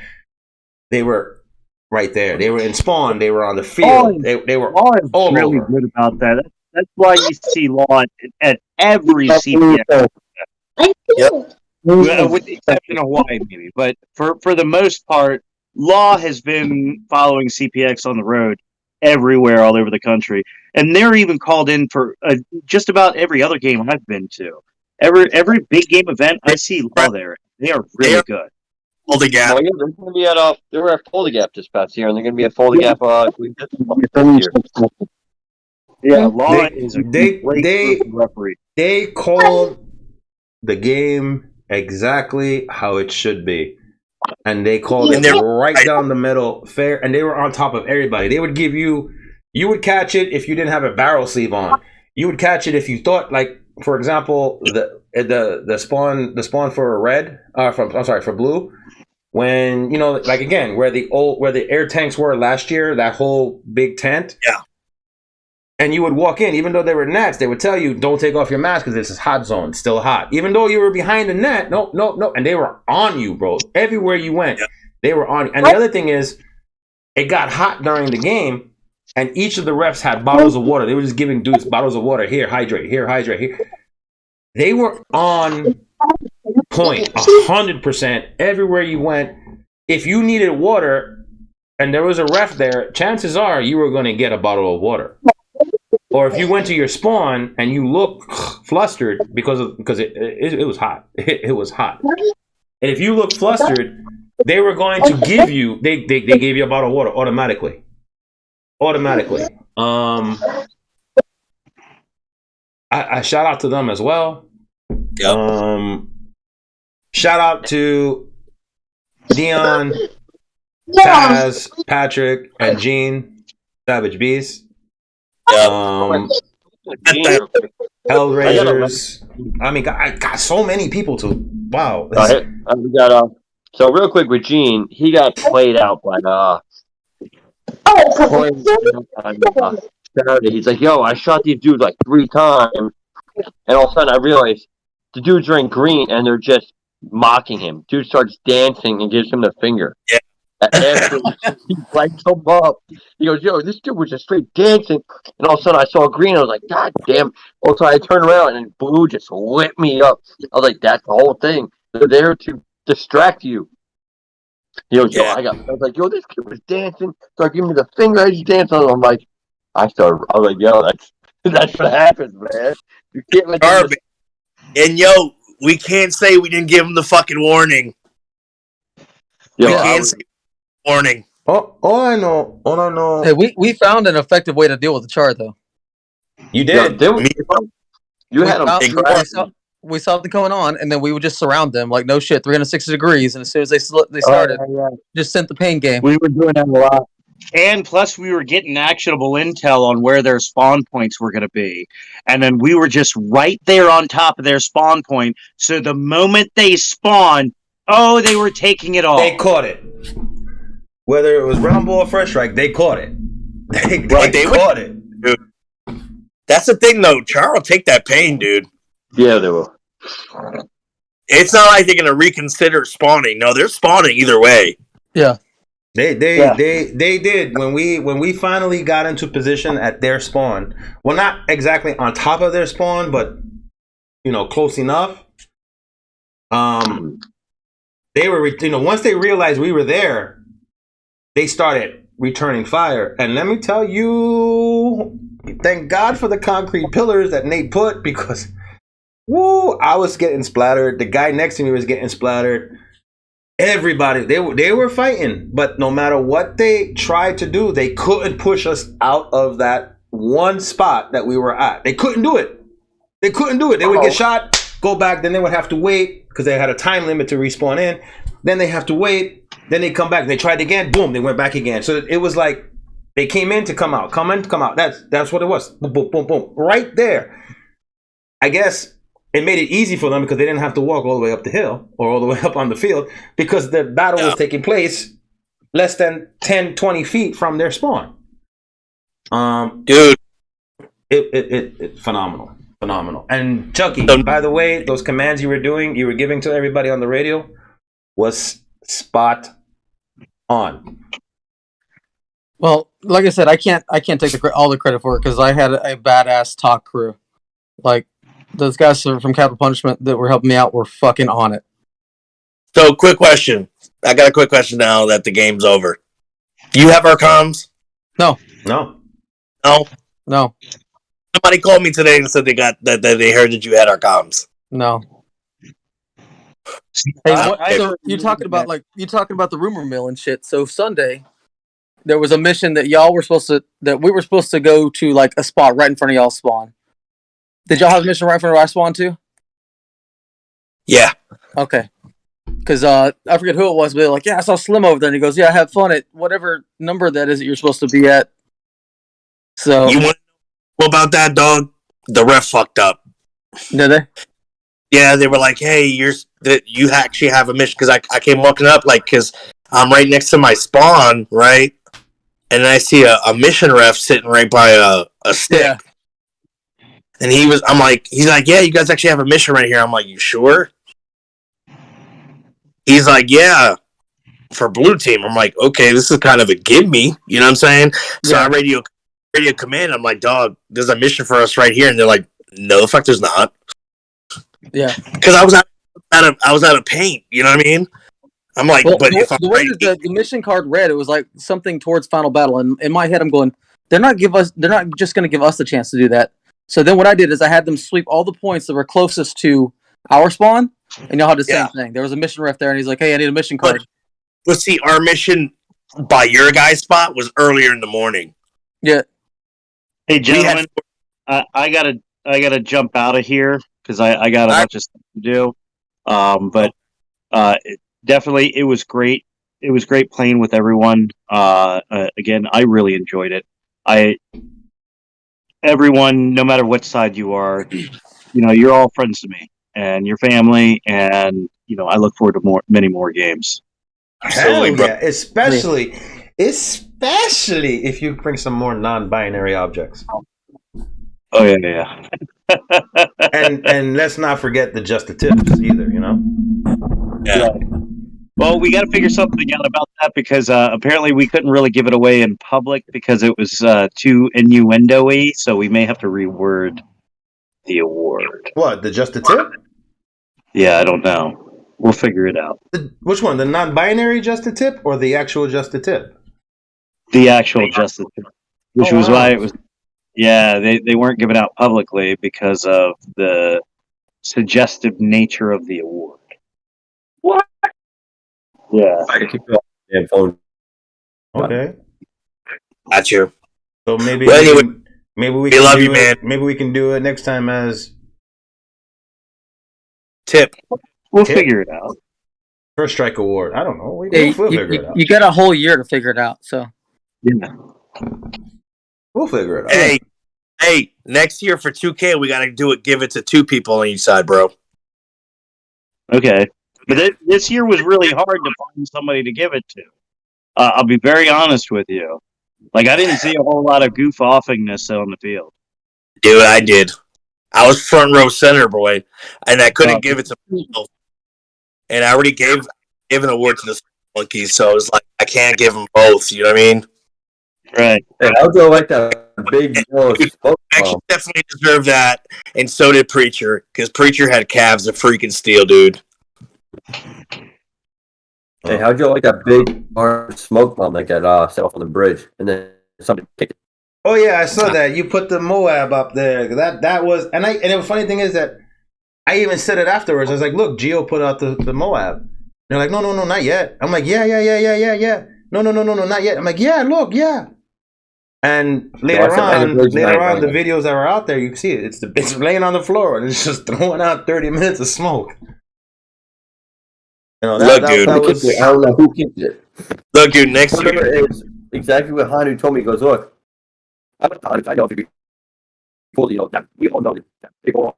They were right there. They were in spawn. They were on the field. They were all really over. Good about that. That's why you see Law at every CPX. Yep. With the exception of Hawaii, maybe. But for the most part, Law has been following CPX on the road everywhere, all over the country. And they're even called in for just about every other game I've been to. Every big game event, I see Law there. They are really good. Foldy Gap. They're going to be they were at Foldy Gap this past year, and they're going to be at Foldy Gap this year. Yeah, Law is a great referee. They called the game exactly how it should be. And they called it right down the middle, fair, and they were on top of everybody. They would give you would catch it if you didn't have a barrel sleeve on. You would catch it if you thought, for example, the spawn for red, for blue, when again where the air tanks were last year, that whole big tent. Yeah. And you would walk in, even though they were nets, they would tell you, don't take off your mask because this is hot zone. It's still hot. Even though you were behind the net, no. And they were on you, bro. Everywhere you went, They were on. And the other thing is, it got hot during the game, and each of the refs had bottles of water. They were just giving dudes bottles of water. Here, hydrate. Here, hydrate. Here. They were on point, 100%. Everywhere you went, if you needed water and there was a ref there, chances are you were going to get a bottle of water. Or if you went to your spawn and you looked flustered because it was hot. It was hot. And if you looked flustered, they were going to give you, they gave you a bottle of water automatically. Automatically. I shout out to them as well. Yep. Shout out to Dion, Taz, Patrick, and Gene, Savage Beast. Hellrazier's. I mean, I got so many people to. Wow. We got so real quick with Gene, he got played out by Saturday. He's like, yo, I shot these dudes like 3 times, and all of a sudden I realized the dudes are in green and they're just mocking him. Dude starts dancing and gives him the finger. Yeah. After he lights him up, he goes, yo, this dude was just straight dancing, and all of a sudden I saw green. I was like, god damn. Also, I turned around and blue just lit me up. I was like, that's the whole thing. They're there to distract you. He goes, yo, I was like, yo, this kid was dancing. Started giving me the finger as he danced. I'm like, I was like, yo, that's what happens, man. You can't let Garbage. And yo, we can't say we didn't give him the fucking warning. Yo, we can't say warning. All I know. Hey, we found an effective way to deal with the chart, though. You did. You had them. We saw something going on, and then we would just surround them like no shit, 360 degrees. And as soon as they started, just sent the pain game. We were doing that a lot. And plus, we were getting actionable intel on where their spawn points were going to be. And then we were just right there on top of their spawn point. So the moment they spawned, they were taking it all. They caught it. Whether it was round ball or fresh strike, they caught it. They caught it. Dude. That's the thing, though. Char will take that pain, dude. Yeah, they will. It's not like they're going to reconsider spawning. No, they're spawning either way. Yeah. They did when we finally got into position at their spawn. Well, not exactly on top of their spawn, but close enough. They were once they realized we were there, they started returning fire. And let me tell you, thank God for the concrete pillars that Nate put, because I was getting splattered. The guy next to me was getting splattered. Everybody, they were fighting, but no matter what they tried to do, they couldn't push us out of that one spot that we were at. They couldn't do it. They would get shot, go back, then they would have to wait because they had a time limit to respawn in. Then they have to wait. Then they come back. They tried again. Boom, they went back again. So it was like they came in to come out. Come in, come out. That's what it was. Boom, boom, boom, boom. Right there. I guess it made it easy for them because they didn't have to walk all the way up the hill or all the way up on the field because the battle was taking place less than 10, 20 feet from their spawn. Dude. It phenomenal. And Chucky, by the way, those commands you were giving to everybody on the radio was spot on. Well, like I said, I can't take all the credit for it because I had a badass talk crew. Like, those guys from Capital Punishment that were helping me out were fucking on it. So, quick question. I got a quick question now that the game's over. Do you have our comms? No. Somebody called me today and said they heard that you had our comms. No. Hey, so you talking about the rumor mill and shit. So Sunday, there was a mission that we were supposed to go to like a spot right in front of y'all's spawn. Did y'all have a mission right in front of our spawn too? Yeah. Okay. Because I forget who it was, but they're like, yeah, I saw Slim over there, and he goes, yeah, have fun at whatever number that is that you're supposed to be at. So you want to know about that, dog? The ref fucked up. Did they? Yeah, they were like, hey, you actually have a mission, because I came walking up, like, because I'm right next to my spawn, right? And I see a mission ref sitting right by a stick. Yeah. And he's like, yeah, you guys actually have a mission right here. I'm like, you sure? He's like, yeah. for blue team. I'm like, okay, this is kind of a give me. You know what I'm saying? So I radio command. I'm like, dog, there's a mission for us right here, and they're like, no, the fuck, there's not. Yeah, because I was out of paint. You know what I mean? I'm like, well, but if the way that the mission card read, it was like something towards final battle, and in my head, I'm going, they're not just going to give us the chance to do that. So then what I did is I had them sweep all the points that were closest to our spawn, and y'all had the same thing. There was a mission ref there, and he's like, hey, I need a mission card. But see, our mission by your guy's spot was earlier in the morning. Yeah. Hey, gentlemen, I gotta jump out of here because I got a bunch of stuff to do. But definitely, it was great. It was great playing with everyone. Again, I really enjoyed it. Everyone, no matter what side you are, you're all friends to me and your family, and I look forward to many more games. Hell yeah, especially if you bring some more non-binary objects. Oh yeah. and let's not forget the just the tips either. Yeah. Well, we got to figure something out about that because apparently we couldn't really give it away in public because it was too innuendo-y, so we may have to reword the award. What, the just a tip? Yeah, I don't know. We'll figure it out. Which one, the non-binary just a tip or the actual just a tip? The actual just a tip, which was why it was... Yeah, they weren't given out publicly because of the suggestive nature of the award. What? Yeah. I can keep your damn phone. Okay. Got you. So maybe maybe we love can you, man. Maybe we can do it next time as tip. We'll figure it out. First strike award. I don't know. We'll figure it out. You got a whole year to figure it out. So yeah, we'll figure it out. Hey, next year for 2K, we got to do it. Give it to 2 people on each side, bro. Okay. But this year was really hard to find somebody to give it to. I'll be very honest with you. Like, I didn't see a whole lot of goof-offingness on the field. Dude, I did. I was front row center, boy, and I couldn't give it to myself. And I already gave an award to the monkeys, so I was like, I can't give them both. You know what I mean? Right. Hey, how do I like that big Actually, definitely deserved that, and so did Preacher, because Preacher had calves of freaking steel, dude. Hey, how'd you like that big orange smoke bomb that got set off on the bridge, and then somebody kicked it? Oh yeah, I saw that. You put the Moab up there. That was, and the funny thing is that I even said it afterwards. I was like, "Look, Gio put out the Moab." They're like, "No, not yet." I'm like, "Yeah. No, not yet." I'm like, "Yeah, look, yeah." And later on, the videos that were out there, you can see it. It's laying on the floor and it's just throwing out 30 minutes of smoke. Dude. I don't know who kicked it. Look, dude, next year. It's exactly what Hanu told me. He goes, look, I know if you fully, we all know that people.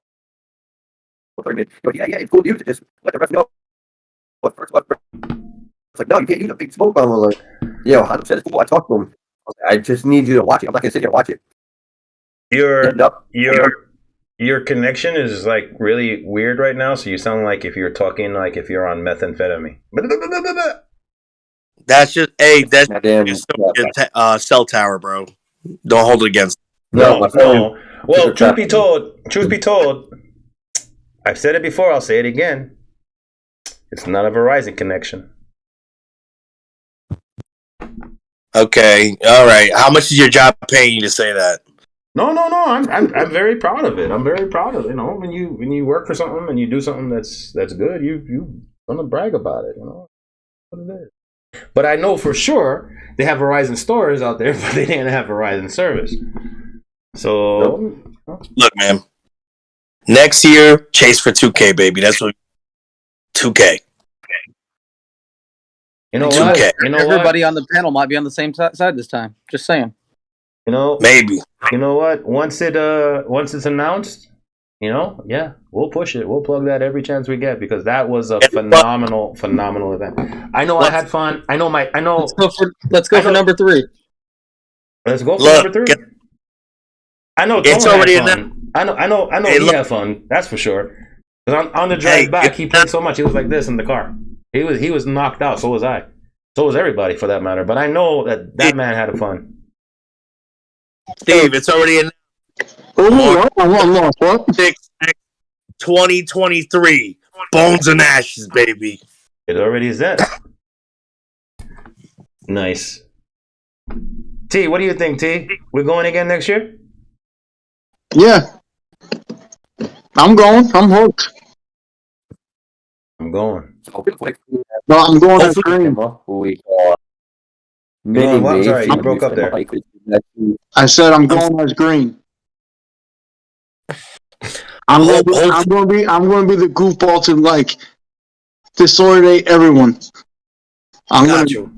Yeah, it's cool to use it. Just let the rest know. It's like, no, you can't use a big smoke bomb. I'm like, Hanu said it's cool. I talked to him. I just need you to watch it. I'm not gonna sit here and watch it. Your connection is like really weird right now, so you sound like if you're talking like if you're on methamphetamine. That's just cell tower, bro. Don't hold it against. No. Well, truth be told, I've said it before. I'll say it again. It's not a Verizon connection. Okay, all right. How much is your job paying you to say that? No. I'm very proud of it. I'm very proud of it. When you work for something and you do something that's good, you gonna brag about it. What it is. But I know for sure they have Verizon stores out there, but they didn't have Verizon service. So look, man. Next year, chase for 2K, baby. That's what 2K. You know 2K. what? You know everybody on the panel might be on the same side this time. Just saying. Maybe. You know what? Once it's announced, we'll push it. We'll plug that every chance we get because that was a phenomenal event. I know I had fun. I know. Let's go for number 3. Let's go for number 3. I know. It's already in there. I know. He had fun. That's for sure. Because on the drive back, he played so much. He was like this in the car. He was knocked out. So was I. So was everybody, for that matter. But I know that man had fun. Steve, it's already in What? 2023. Bones and ashes, baby. It already is that. Nice. T, what do you think, T? We're going again next year? Yeah. I'm going. I'm hooked. I'm going. No, I'm going as green. I'm sorry, you broke up there. I said I'm going as green. I'm going to be the goofball to like disorient everyone. I'm going to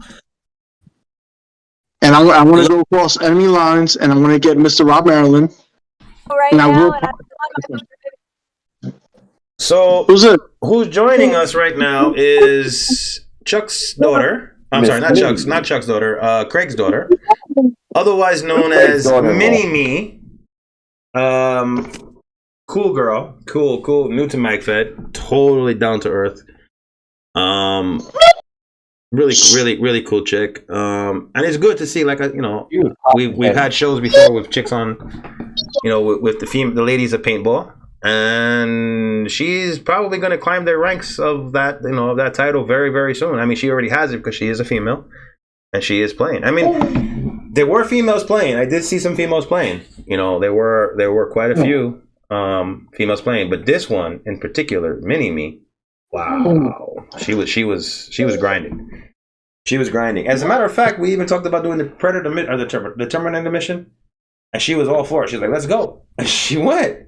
go across enemy lines, and I'm going to get Mr. Rob Maryland. So who's it? Who's joining us right now is Chuck's daughter. I'm sorry, not Chuck's daughter. Craig's daughter, otherwise known as Mini Me. Cool girl, cool, new to Magfed, totally down to earth. Really cool chick. And it's good to see, like, we've had shows before with chicks on, with the ladies of paintball, and she's probably going to climb the ranks of that, of that title very, very soon. I mean, she already has it because she is a female, and she is playing. I mean, there were females playing. I did see some females playing. There were quite a few females playing, but this one in particular, Mini Me, wow, she was grinding. She was grinding. As a matter of fact, we even talked about doing the Predator or the Terminator mission, and she was all for it. She's like, "Let's go!" And she went,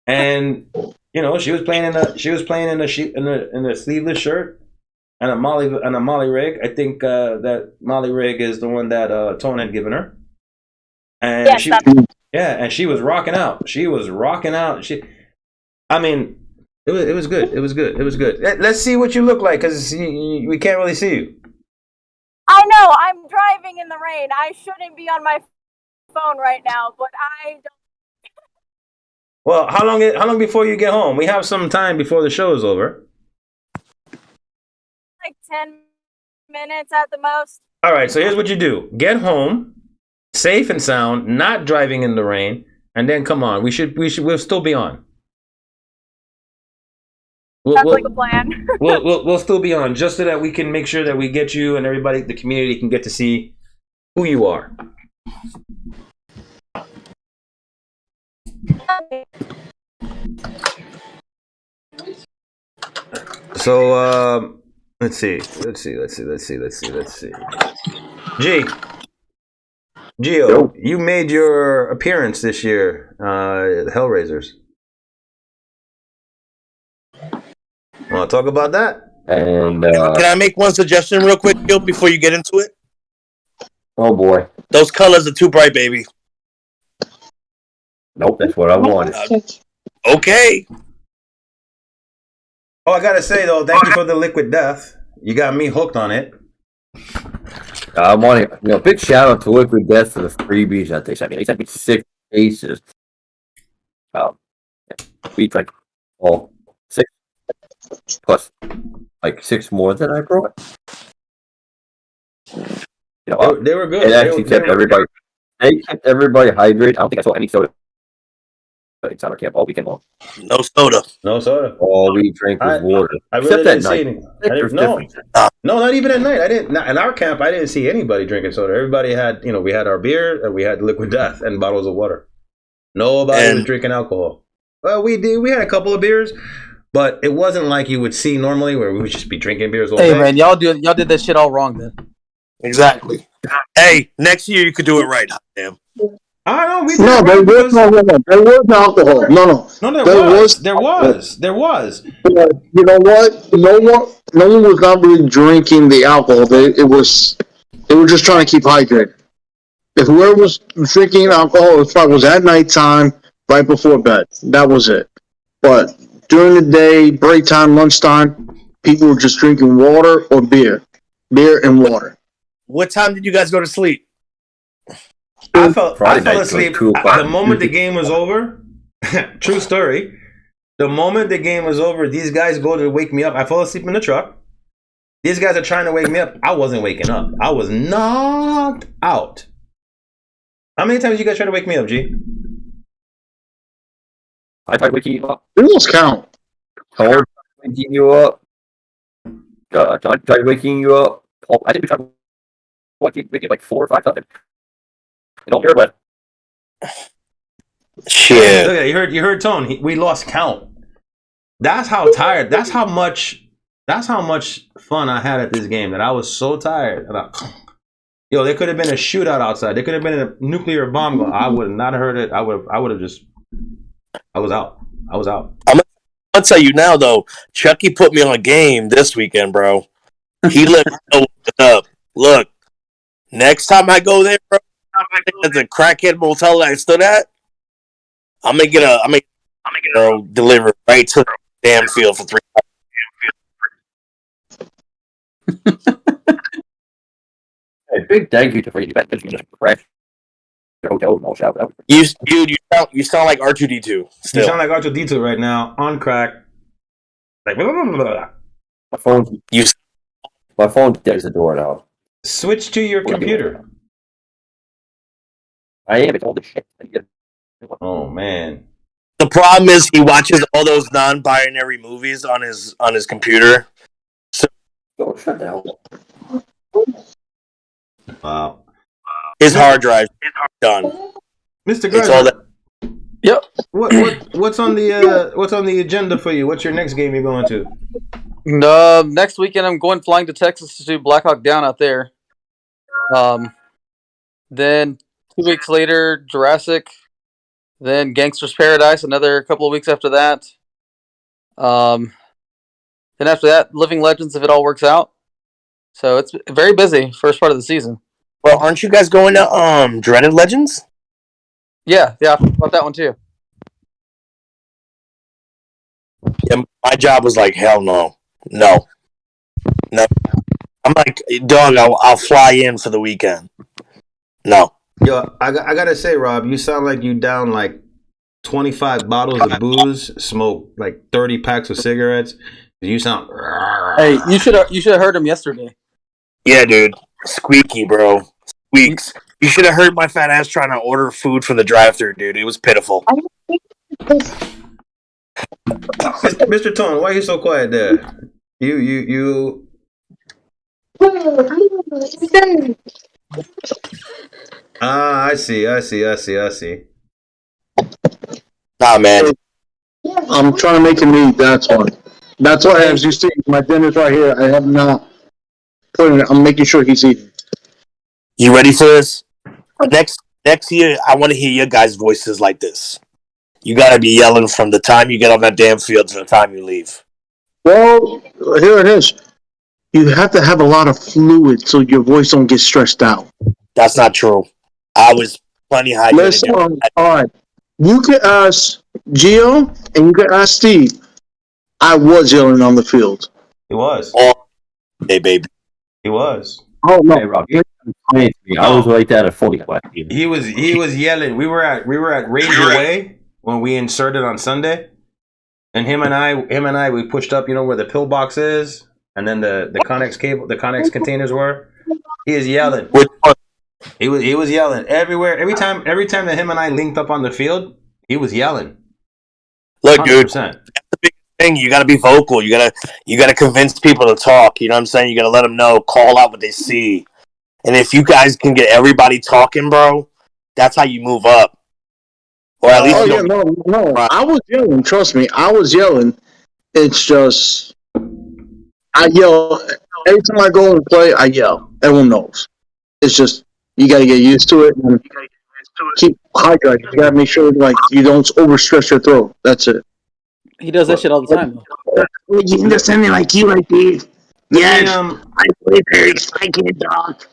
and she was playing in a sleeveless shirt and a Molly rig. I think that Molly rig is the one that Tone had given her, and and she was rocking out. It was good. It was good. Let's see what you look like, because we can't really see you. I know, I'm driving in the rain. I shouldn't be on my phone right now, but I don't. Well, how long before you get home? We have some time before the show is over. Like 10 minutes at the most. All right, so here's what you do. Get home, safe and sound, not driving in the rain, and then come on. We'll still be on. Sounds like a plan. we'll still be on, just so that we can make sure that we get you and everybody, the community, can get to see who you are. So let's see. Gio, you made your appearance this year, the Hellraziers. Want to talk about that? And can I make one suggestion real quick, Gil, before you get into it? Oh boy. Those colors are too bright, baby. Nope, that's what I wanted. Okay. Oh, I gotta say though, thank you for the liquid death. You got me hooked on it. I want to, big shout out to Liquid Death for the freebies that they sent me. They sent me 6 cases. We like all 6 plus like 6 more than I brought. They were good. It actually kept everybody. They kept everybody hydrated. I don't think I saw any soda in summer camp all weekend long. No soda. All we drank was water. I really didn't see any. No, not even at night. I didn't. At our camp, I didn't see anybody drinking soda. Everybody had, we had our beer and we had liquid death and bottles of water. Nobody was drinking alcohol. Well, we did. We had a couple of beers, but it wasn't like you would see normally, where we would just be drinking beers all day. Hey man, y'all did that shit all wrong then. Exactly. Hey, next year you could do it right. Damn. I don't know. We No, there was alcohol. No, there was. You know what? No one was not really drinking the alcohol. They were just trying to keep hydrated. If whoever was drinking alcohol, it probably was at nighttime, right before bed. That was it. But during the day, break time, lunchtime, people were just drinking water or beer and water. What time did you guys go to sleep? I fell asleep the moment the game was over. True story. The moment the game was over, these guys go to wake me up. I fell asleep in the truck. These guys are trying to wake me up. I wasn't waking up. I was knocked out. How many times you guys try to wake me up, G? I tried waking you up. It lost count. Howard waking you up. I tried waking you up. I think we tried waking like 4 or 5 times. You don't hear what? Shit. Look at it. You heard Tone. We lost count. That's how tired. That's how much fun I had at this game. That I was so tired. Yo, there could have been a shootout outside. There could have been a nuclear bomb. I would not have heard it. I would have just. I was out. I'll tell you now, though. Chucky put me on a game this weekend, bro. He let me know what's up. Look, next time I go there, bro, at the crackhead motel that I stood at, I'm gonna get a delivered right to the damn field for $3. Hey, big thank you to Brady. Just crash. You sound like R2D2. Still. You sound like R2D2 right now on crack. Like blah, blah, blah, blah. My phone there's the door now. Switch to your computer. I am. It's all the shit. Oh man. The problem is he watches all those non-binary movies on his computer. So shut down. Wow. His hard drive is done. Mr. It's all that. Yep. What's on the agenda for you? What's your next game you're going to? Next weekend I'm flying to Texas to do Black Hawk Down out there. Then 2 weeks later, Jurassic. Then Gangster's Paradise. Another couple of weeks after that. Then after that, Living Legends if it all works out. So it's very busy first part of the season. Well, aren't you guys going to Dreaded Legends? Yeah, I thought about that one too. Yeah, my job was like, hell no. I'm like, dog, I'll fly in for the weekend. No. Yo, I gotta say, Rob, you sound like you down like 25 bottles of booze, smoke like 30 packs of cigarettes. You sound. Hey, you should have heard him yesterday. Yeah, dude. Squeaky, bro. Squeaks. You should have heard my fat ass trying to order food from the drive-thru, dude. It was pitiful. Mr. Tone, why are you so quiet there? You. I see. Nah, man. I'm trying to make him eat. That's why. That's why, as you see, my dinner's right here. I have not put it. I'm making sure he's eating. You ready for this? Next year, I want to hear your guys' voices like this. You got to be yelling from the time you get on that damn field to the time you leave. Well, here it is. You have to have a lot of fluid so your voice don't get stressed out. That's not true. I was plenty hydrated. Listen, all right. You can ask Gio and you can ask Steve. I was yelling on the field. He was. Oh, hey, baby. He was. Oh no, hey, Rob, I was like that at 40. He was yelling. We were at Ranger Way when we inserted on Sunday, and him and I we pushed up. You know where the pillbox is, and then the Connex containers were. He is yelling. He was yelling everywhere. Every time that him and I linked up on the field, he was yelling. Look, 100%. Dude, 100%. that's the biggest thing. You got to be vocal. You gotta convince people to talk. You know what I'm saying? You got to let them know, call out what they see. And if you guys can get everybody talking, bro, that's how you move up. Or at least no. I was yelling. Trust me, I was yelling. It's just I yell every time I go and play. I yell. Everyone knows. It's just you got to get used to it and keep hydrated. You got to make sure like you don't overstress your throat. That's it. He does that shit all the time. You can just send me like you, like Dave. Yes, I play very spiky dog.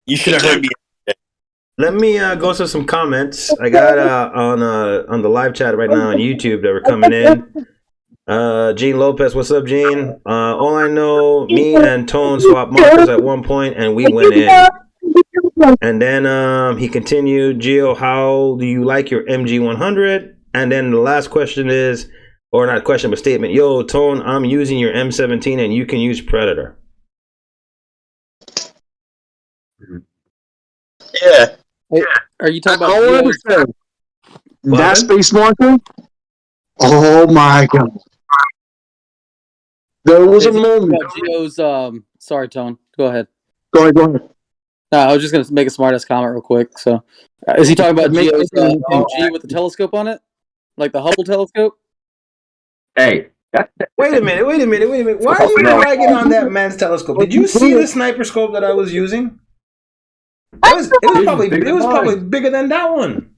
You should have heard me. Let me go to some comments. I got on the live chat right now on YouTube that were coming in. Gene Lopez, what's up, Gene? All I know, me and Tone swapped markers at one point, and we went in. And then he continued, Gio, how do you like your MG100? And then the last question is, or not question, but statement, yo, Tone, I'm using your M17 and you can use Predator. Yeah. Hey, are you talking I about want Geo's? to say What that happened? space marker. Oh my god! There was a Is he talking moment. about Geo's? Sorry, Tone. Go ahead. Go ahead. Go ahead. No, I was just gonna make a smartass comment real quick. So, is he talking about Make- Geo's MG with the telescope on it, like the Hubble telescope? Hey, Wait a minute. Why are you bragging on that man's telescope? Did you see the sniper scope that I was using? It was probably bigger than that one.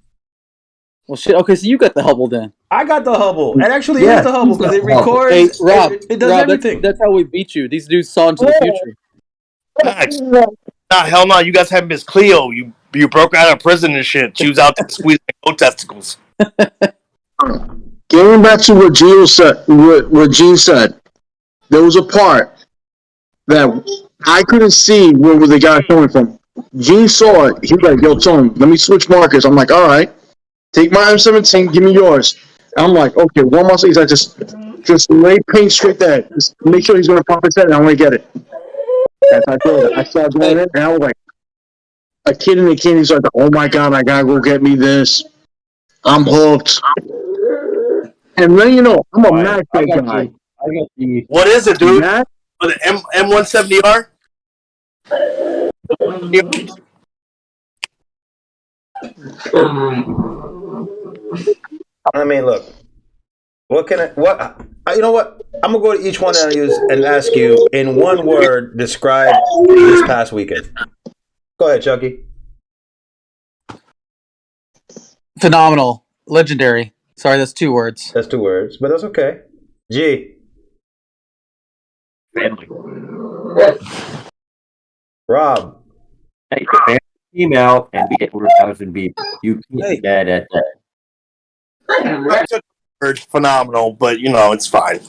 Well, shit. Okay, so you got the Hubble then. I got the Hubble. It actually is the Hubble because it records. Hey, Rob. It does Rob, everything. That's how we beat you. These dudes saw into the future. Facts. Nah, hell no. You guys have Miss Cleo. You broke out of prison and shit. She was out there squeezing no testicles. Getting back to what Gene said, what Gene said, there was a part that I couldn't see where was the guy coming from. Gene saw it. He was like, "Yo, Tone, let me switch markers." I'm like, "All right, take my M17, give me yours." And I'm like, "Okay, one more thing." I just lay paint straight there. Just make sure he's gonna pop his head, and I'm gonna get it. That's how I did it. I started doing it, and I was like, a kid in the candy's like, "Oh my god, I gotta go get me this. I'm hooked." And then I'm a Magfed guy. What is it, dude? Mag- For the M170R? I mean, look. What? You know what? I'm gonna go to each one and ask you in one word. Describe this past weekend. Go ahead, Chucky. Phenomenal, legendary. Sorry, that's 2 words. That's 2 words, but that's okay. G. family. Rob. Hey, the family came out and we hit 4,000 people. You can't be mad at that. I took the word phenomenal, but it's fine.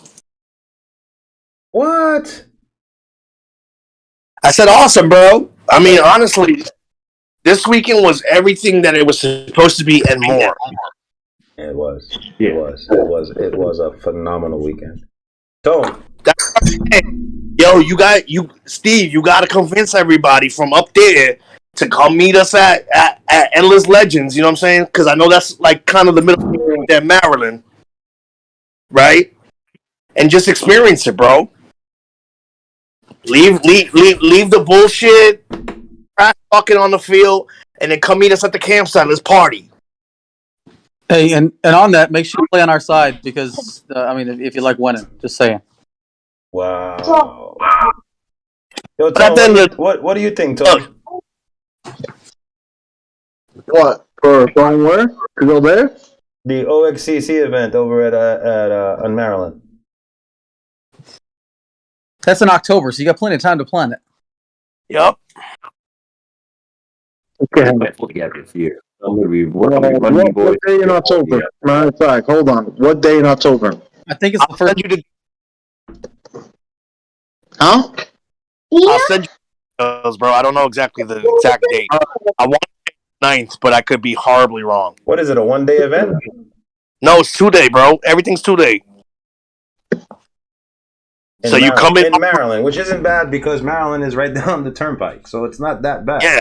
What? I said awesome, bro. I mean, honestly, this weekend was everything that it was supposed to be and more. It was. It was a phenomenal weekend. Tone. Yo, Steve, you got to convince everybody from up there to come meet us at Endless Legends. You know what I'm saying? Because I know that's like kind of the middle of Maryland, right? And just experience it, bro. Leave the bullshit, crack fucking on the field, and then come meet us at the campsite. Let's party. Hey, and on that, make sure you play on our side because I mean, if you like winning, just saying. Wow. Yo, Tom, what do you think, Tom? What? For going where? To go there? The OXCC event over at on Maryland. That's in October, so you got plenty of time to plan it. Yep. Okay. Together this year. I'm gonna be What day in October? Matter of fact, hold on. What day in October? I think it's the first. Huh? I'll send you those, bro. I don't know exactly the exact date. I want to say 9th, but I could be horribly wrong. What is it, a 1-day event? No, it's 2-day, bro. Everything's 2-day. So you come in Maryland, which isn't bad because Maryland is right down the turnpike, so it's not that bad. Yeah.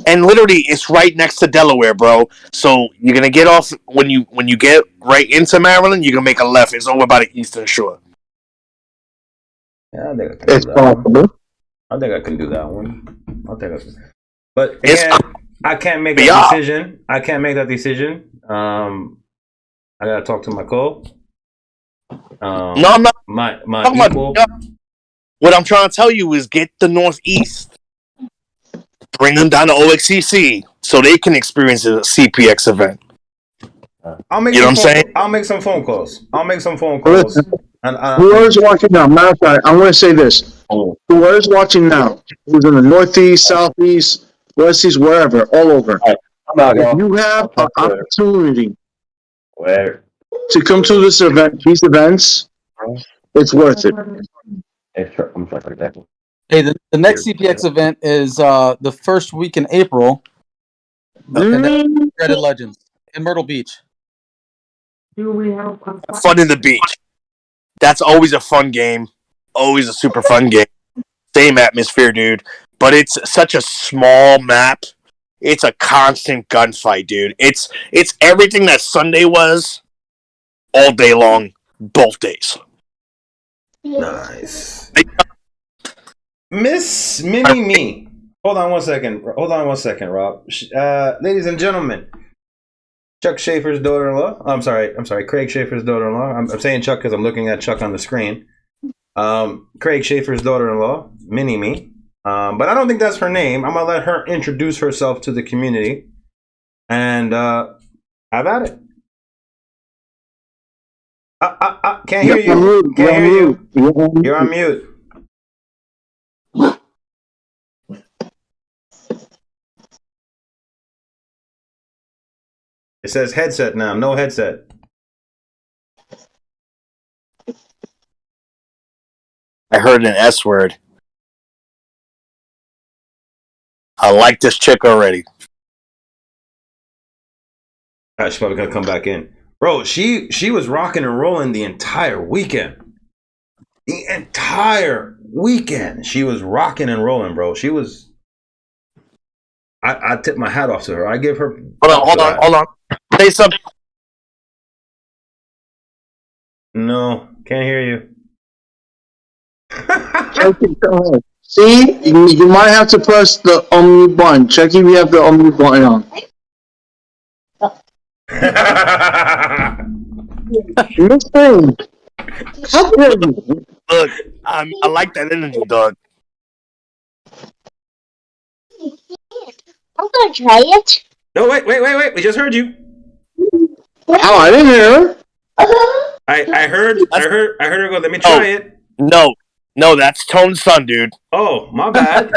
And literally, it's right next to Delaware, bro. So you're gonna get off when you get right into Maryland. You're gonna make a left. It's over by the Eastern Shore. Yeah, I think I can do that one. I think I can do that one. But again, I can't make that decision. I can't make that decision. I gotta talk to my co. No, I'm not. My equal. What I'm trying to tell you is get the Northeast. Bring them down to OXCC so they can experience a CPX event. I'll make some phone calls. And, whoever's watching now, matter of fact, I'm going to say this. Whoever's watching now, who's in the Northeast, Southeast, Westies, wherever, all over, if you have an opportunity to come to this event, these events, it's worth it. Hey, the next CPX event is the first week in April. And that's Dreaded Legends in Myrtle Beach. Fun in the beach. That's always a fun game. Always a super fun game. Same atmosphere, dude. but it's such a small map. It's a constant gunfight, dude. It's everything that Sunday was all day long, both days. Nice. Miss Mini Me. Hold on one second, Rob. Ladies and gentlemen, Chuck Schaefer's daughter-in-law. I'm sorry, Craig Schaefer's daughter-in-law. I'm saying Chuck because I'm looking at Chuck on the screen. Craig Schaefer's daughter-in-law, Mini Me. But I don't think that's her name. I'm gonna let her introduce herself to the community, and have at it. Can't hear you. Can't hear you. You're on mute. It says headset now. No headset. I heard an S word. I like this chick already. She's probably gonna come back in. Bro, she was rocking and rolling the entire weekend. The entire weekend. She was rocking and rolling, bro. She was... I tip my hat off to her. I give her... Hold on. Say something. No, can't hear you. See, you might have to press the unmute button. Check if you have the unmute button on. Look, I like that energy, dog. I'm gonna try it. No, wait. We just heard you. Oh, I didn't hear her. I heard her go, let me try it. No, that's Tone's son, dude. Oh, my bad.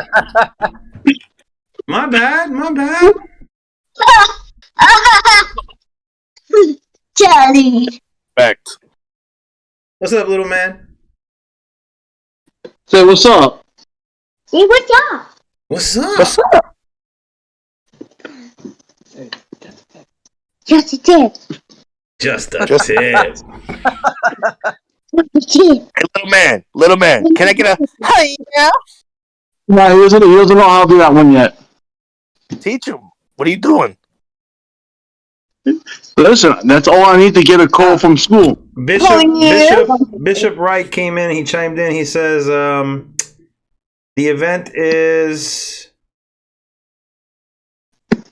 my bad. Charlie. Respect. What's up, little man? Say what's up. Say what's up. What's up? What's up? Just a tip. Just a tip. Hey, little man, can I get a hey now? No, he doesn't know how to do that one yet. Teach him. What are you doing? Listen, that's all I need to get a call from school. Bishop Wright came in. He chimed in. He says the event is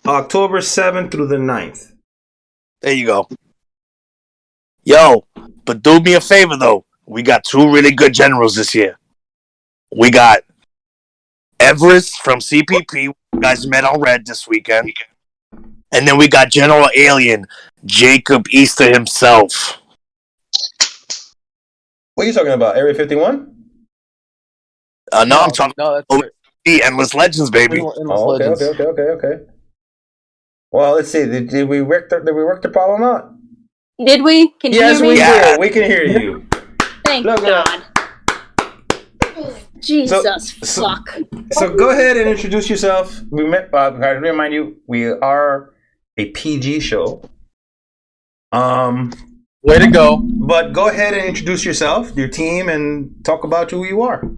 October 7th through the 9th. There you go. Yo, but do me a favor, though. We got two really good generals this year. We got Everest from CPP. You guys met on Red this weekend. And then we got General Alien, Jacob Easter himself. What are you talking about? Area 51? No, I'm talking about Endless Legends, baby. Okay. Well, let's see. Did we work the problem out? Did we? Can you hear me? Yes, we can hear you. Thank God. Jesus fuck. So go ahead and introduce yourself. We met. I remind you, we are a PG show. Way to go. But go ahead and introduce yourself, your team, and talk about who you are.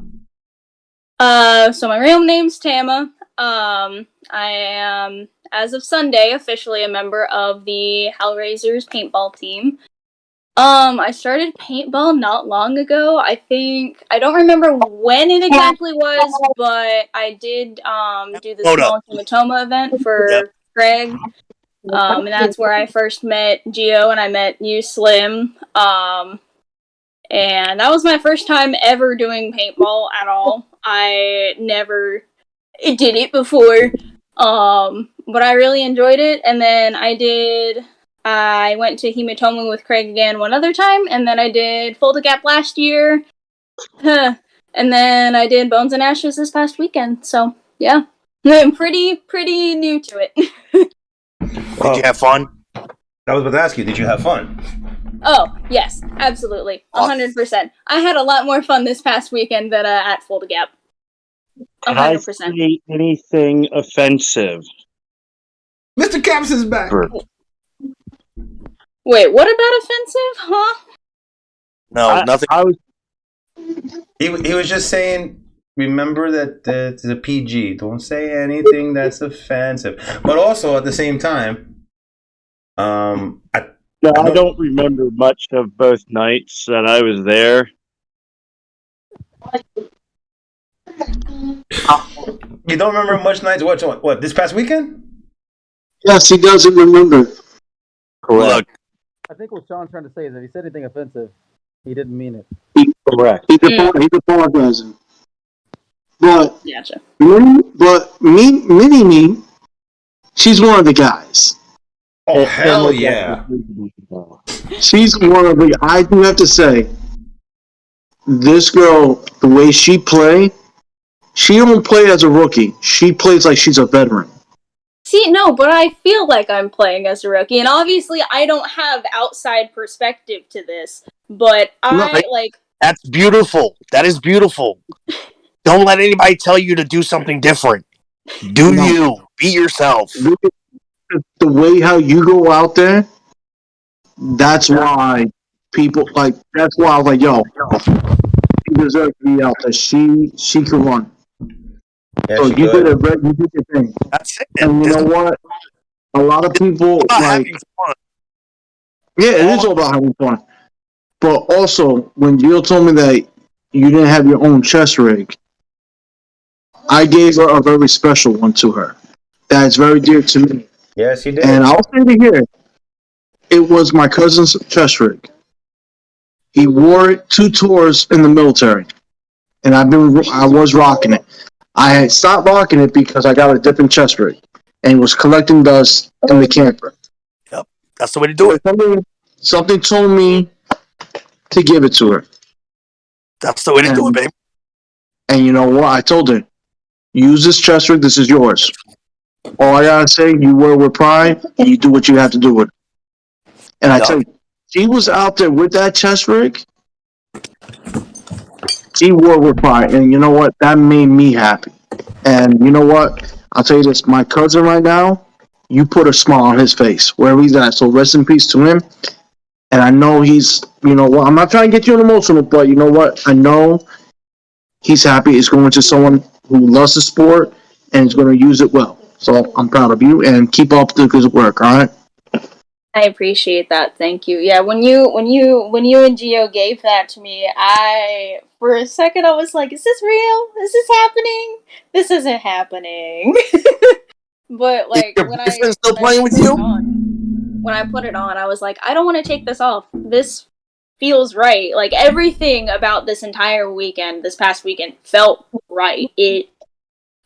So my real name's Tama. I am, as of Sunday, officially a member of the HELLRAZIERS paintball team. I started paintball not long ago. I don't remember when it exactly was, but I did do the small hematoma event for Greg. And that's where I first met Gio, and I met you, Slim. And that was my first time ever doing paintball at all. I never did it before. But I really enjoyed it. And then I went to hematoma with Craig again one other time, and then I did Fold a Gap last year. And then I did Bones and Ashes this past weekend. So, yeah. I'm pretty new to it. Did you have fun? I was about to ask you, did you have fun? Oh, yes, absolutely. 100%. I had a lot more fun this past weekend than at Fold a Gap. 100%. Can I say anything offensive? Mr. Caps is back. Wait, what about offensive? Huh? No, nothing. He was just saying remember that it's a PG. Don't say anything that's offensive. But also at the same time, I don't remember much of both nights that I was there. You don't remember much nights? What? This past weekend? Yes, he doesn't remember. Correct. I think what Sean's trying to say is if he said anything offensive, he didn't mean it. Correct. He's apologizing. But Gotcha. Mini, she's one of the guys. Oh, hell yeah. She's one of the. I do have to say, this girl, the way she don't play as a rookie. She plays like she's a veteran. See, no, but I feel like I'm playing as a rookie, and obviously I don't have outside perspective to this, but That's beautiful. That is beautiful. Don't let anybody tell you to do something different. You. Be yourself. The way how you go out there, that's why people like. That's why I was like, yo, she deserves to be out there. She can run. Yeah, so you did your thing. That's it. And you know what? A lot of people like. Yeah, it is all about having fun. But also, when Jill told me that you didn't have your own chest rig, I gave her a very special one to her. That's very dear to me. Yes, you did. And I'll say it here. It was my cousin's chest rig. He wore it 2 tours in the military. And I was rocking it. I had stopped rocking it because I got a different chest rig. And was collecting dust in the camper. Yep. That's the way to do it. Something told me to give it to her. That's the way to do it, babe. And you know what? I told her, use this chest rig. This is yours. All I gotta say, you wear with pride, and you do what you have to do with it. And I tell you, she was out there with that chest rig. She wore with pride, and you know what? That made me happy. And you know what? I'll tell you this: my cousin right now, you put a smile on his face wherever he's at. So rest in peace to him. And I know he's, you know what? I'm not trying to get you emotional, but you know what? I know he's happy. It's going to someone who loves the sport and is going to use it well. So I'm proud of you, and keep up the good work. All right. I appreciate that. Thank you. Yeah, when you and Gio gave that to me, for a second I was like, "Is this real? Is this happening? This isn't happening." But like when I put it on, I was like, I don't want to take this off. This feels right. Like everything about this entire weekend, this past weekend, felt right. It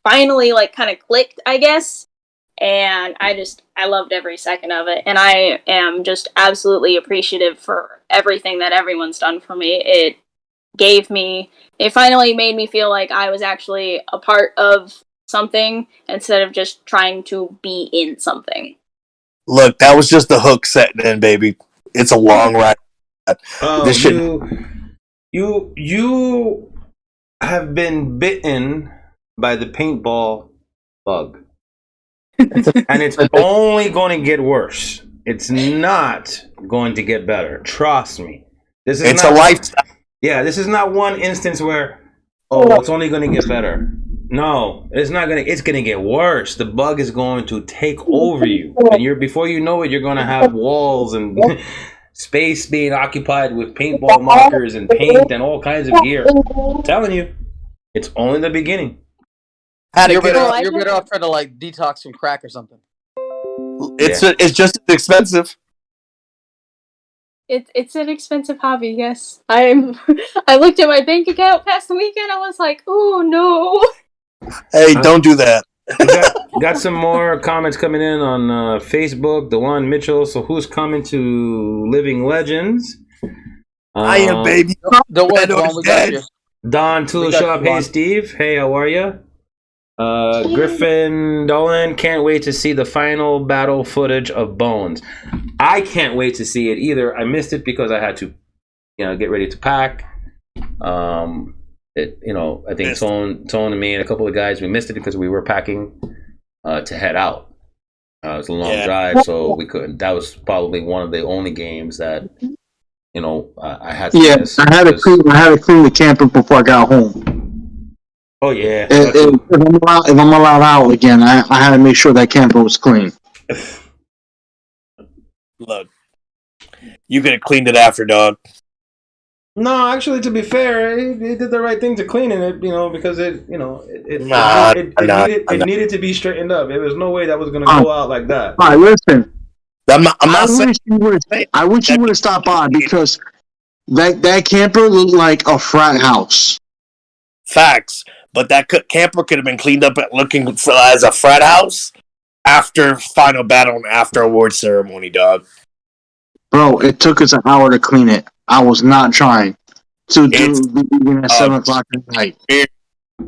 finally like kind of clicked, I guess. And I loved every second of it. And I am just absolutely appreciative for everything that everyone's done for me. It finally made me feel like I was actually a part of something instead of just trying to be in something. Look, that was just the hook setting in, baby. It's a long ride. You have been bitten by the paintball bug. And it's only going to get worse. It's not going to get better. Trust me. It's a lifestyle. Yeah, this is not one instance where, it's only going to get better. No, it's not going to. It's going to get worse. The bug is going to take over you. And before you know it, you're going to have walls and space being occupied with paintball markers and paint and all kinds of gear. I'm telling you, it's only the beginning. You're better off trying to like detox from crack or something. It's just expensive. It's an expensive hobby. Yes, I looked at my bank account past the weekend. I was like, oh no. Hey, don't do that. got some more comments coming in on Facebook. DeJuan Mitchell. So who's coming to Living Legends? I am, baby. Don't worry, we got you. Don Toolshop. Hey, Steve. Hey, how are you? Griffin Dolan, can't wait to see the final battle footage of Bones. I can't wait to see it either. I missed it because I had to, get ready to pack. I think Tone and me and a couple of guys, we missed it because we were packing to head out. It was a long drive, so we couldn't. That was probably one of the only games that I had to miss. I had to clean the camper before I got home. Oh yeah. If I'm allowed out again, I had to make sure that camper was clean. Look, you could have cleaned it after, dog. No, actually, to be fair, he did the right thing to cleaning it, because it needed to be straightened up. There was no way that was going to go out like that. All right, listen. I'm not saying. I wish you would have stopped by because that camper looked like a frat house. Facts, but that camper could have been cleaned up looking as a frat house after final battle and after award ceremony, dog. Bro, it took us an hour to clean it. I was not trying to do at 7 o'clock at night.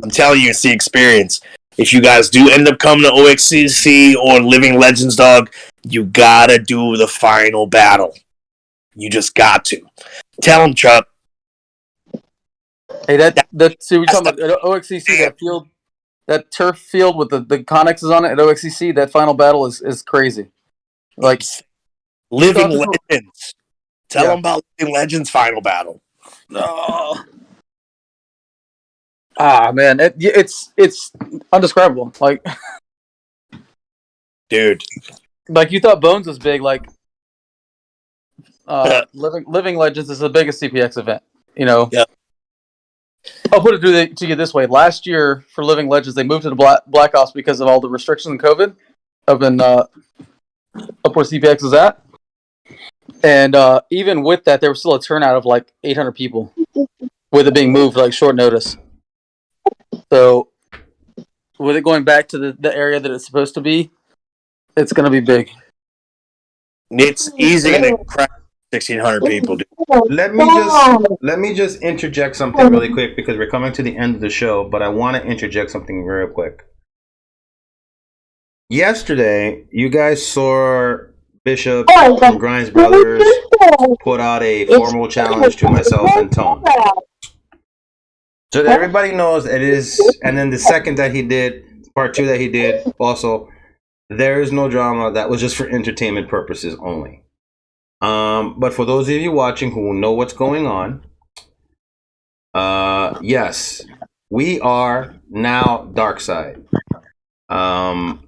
I'm telling you, it's the experience. If you guys do end up coming to OXCC or Living Legends, dog, you gotta do the final battle. You just got to. Tell them, Chuck. Hey, so we're talking about OXCC, that field, that turf field with the connexes on it at OXCC, that final battle is crazy. Like, Living Legends. Tell them about Living Legends final battle. No. Man, it's undescribable. Like, dude, like you thought Bones was big. Like, Living Legends is the biggest CPX event. Yeah. I'll put it to you this way: last year for Living Legends, they moved to the Black Ops because of all the restrictions and COVID up where CPX is at. And even with that, there was still a turnout of like 800 people, with it being moved like short notice. So, with it going back to the area that it's supposed to be, it's going to be big. It's easy to crack 1,600 people. Dude. Let me just interject something really quick because we're coming to the end of the show, but I want to interject something real quick. Yesterday, you guys saw Bishop from Grimes Brothers put out a formal challenge to myself and Tone. So that everybody knows it is, and then the second that he did, part 2 that he did, also, there is no drama. That was just for entertainment purposes only. But for those of you watching who know what's going on, yes, we are now Dark Side. Our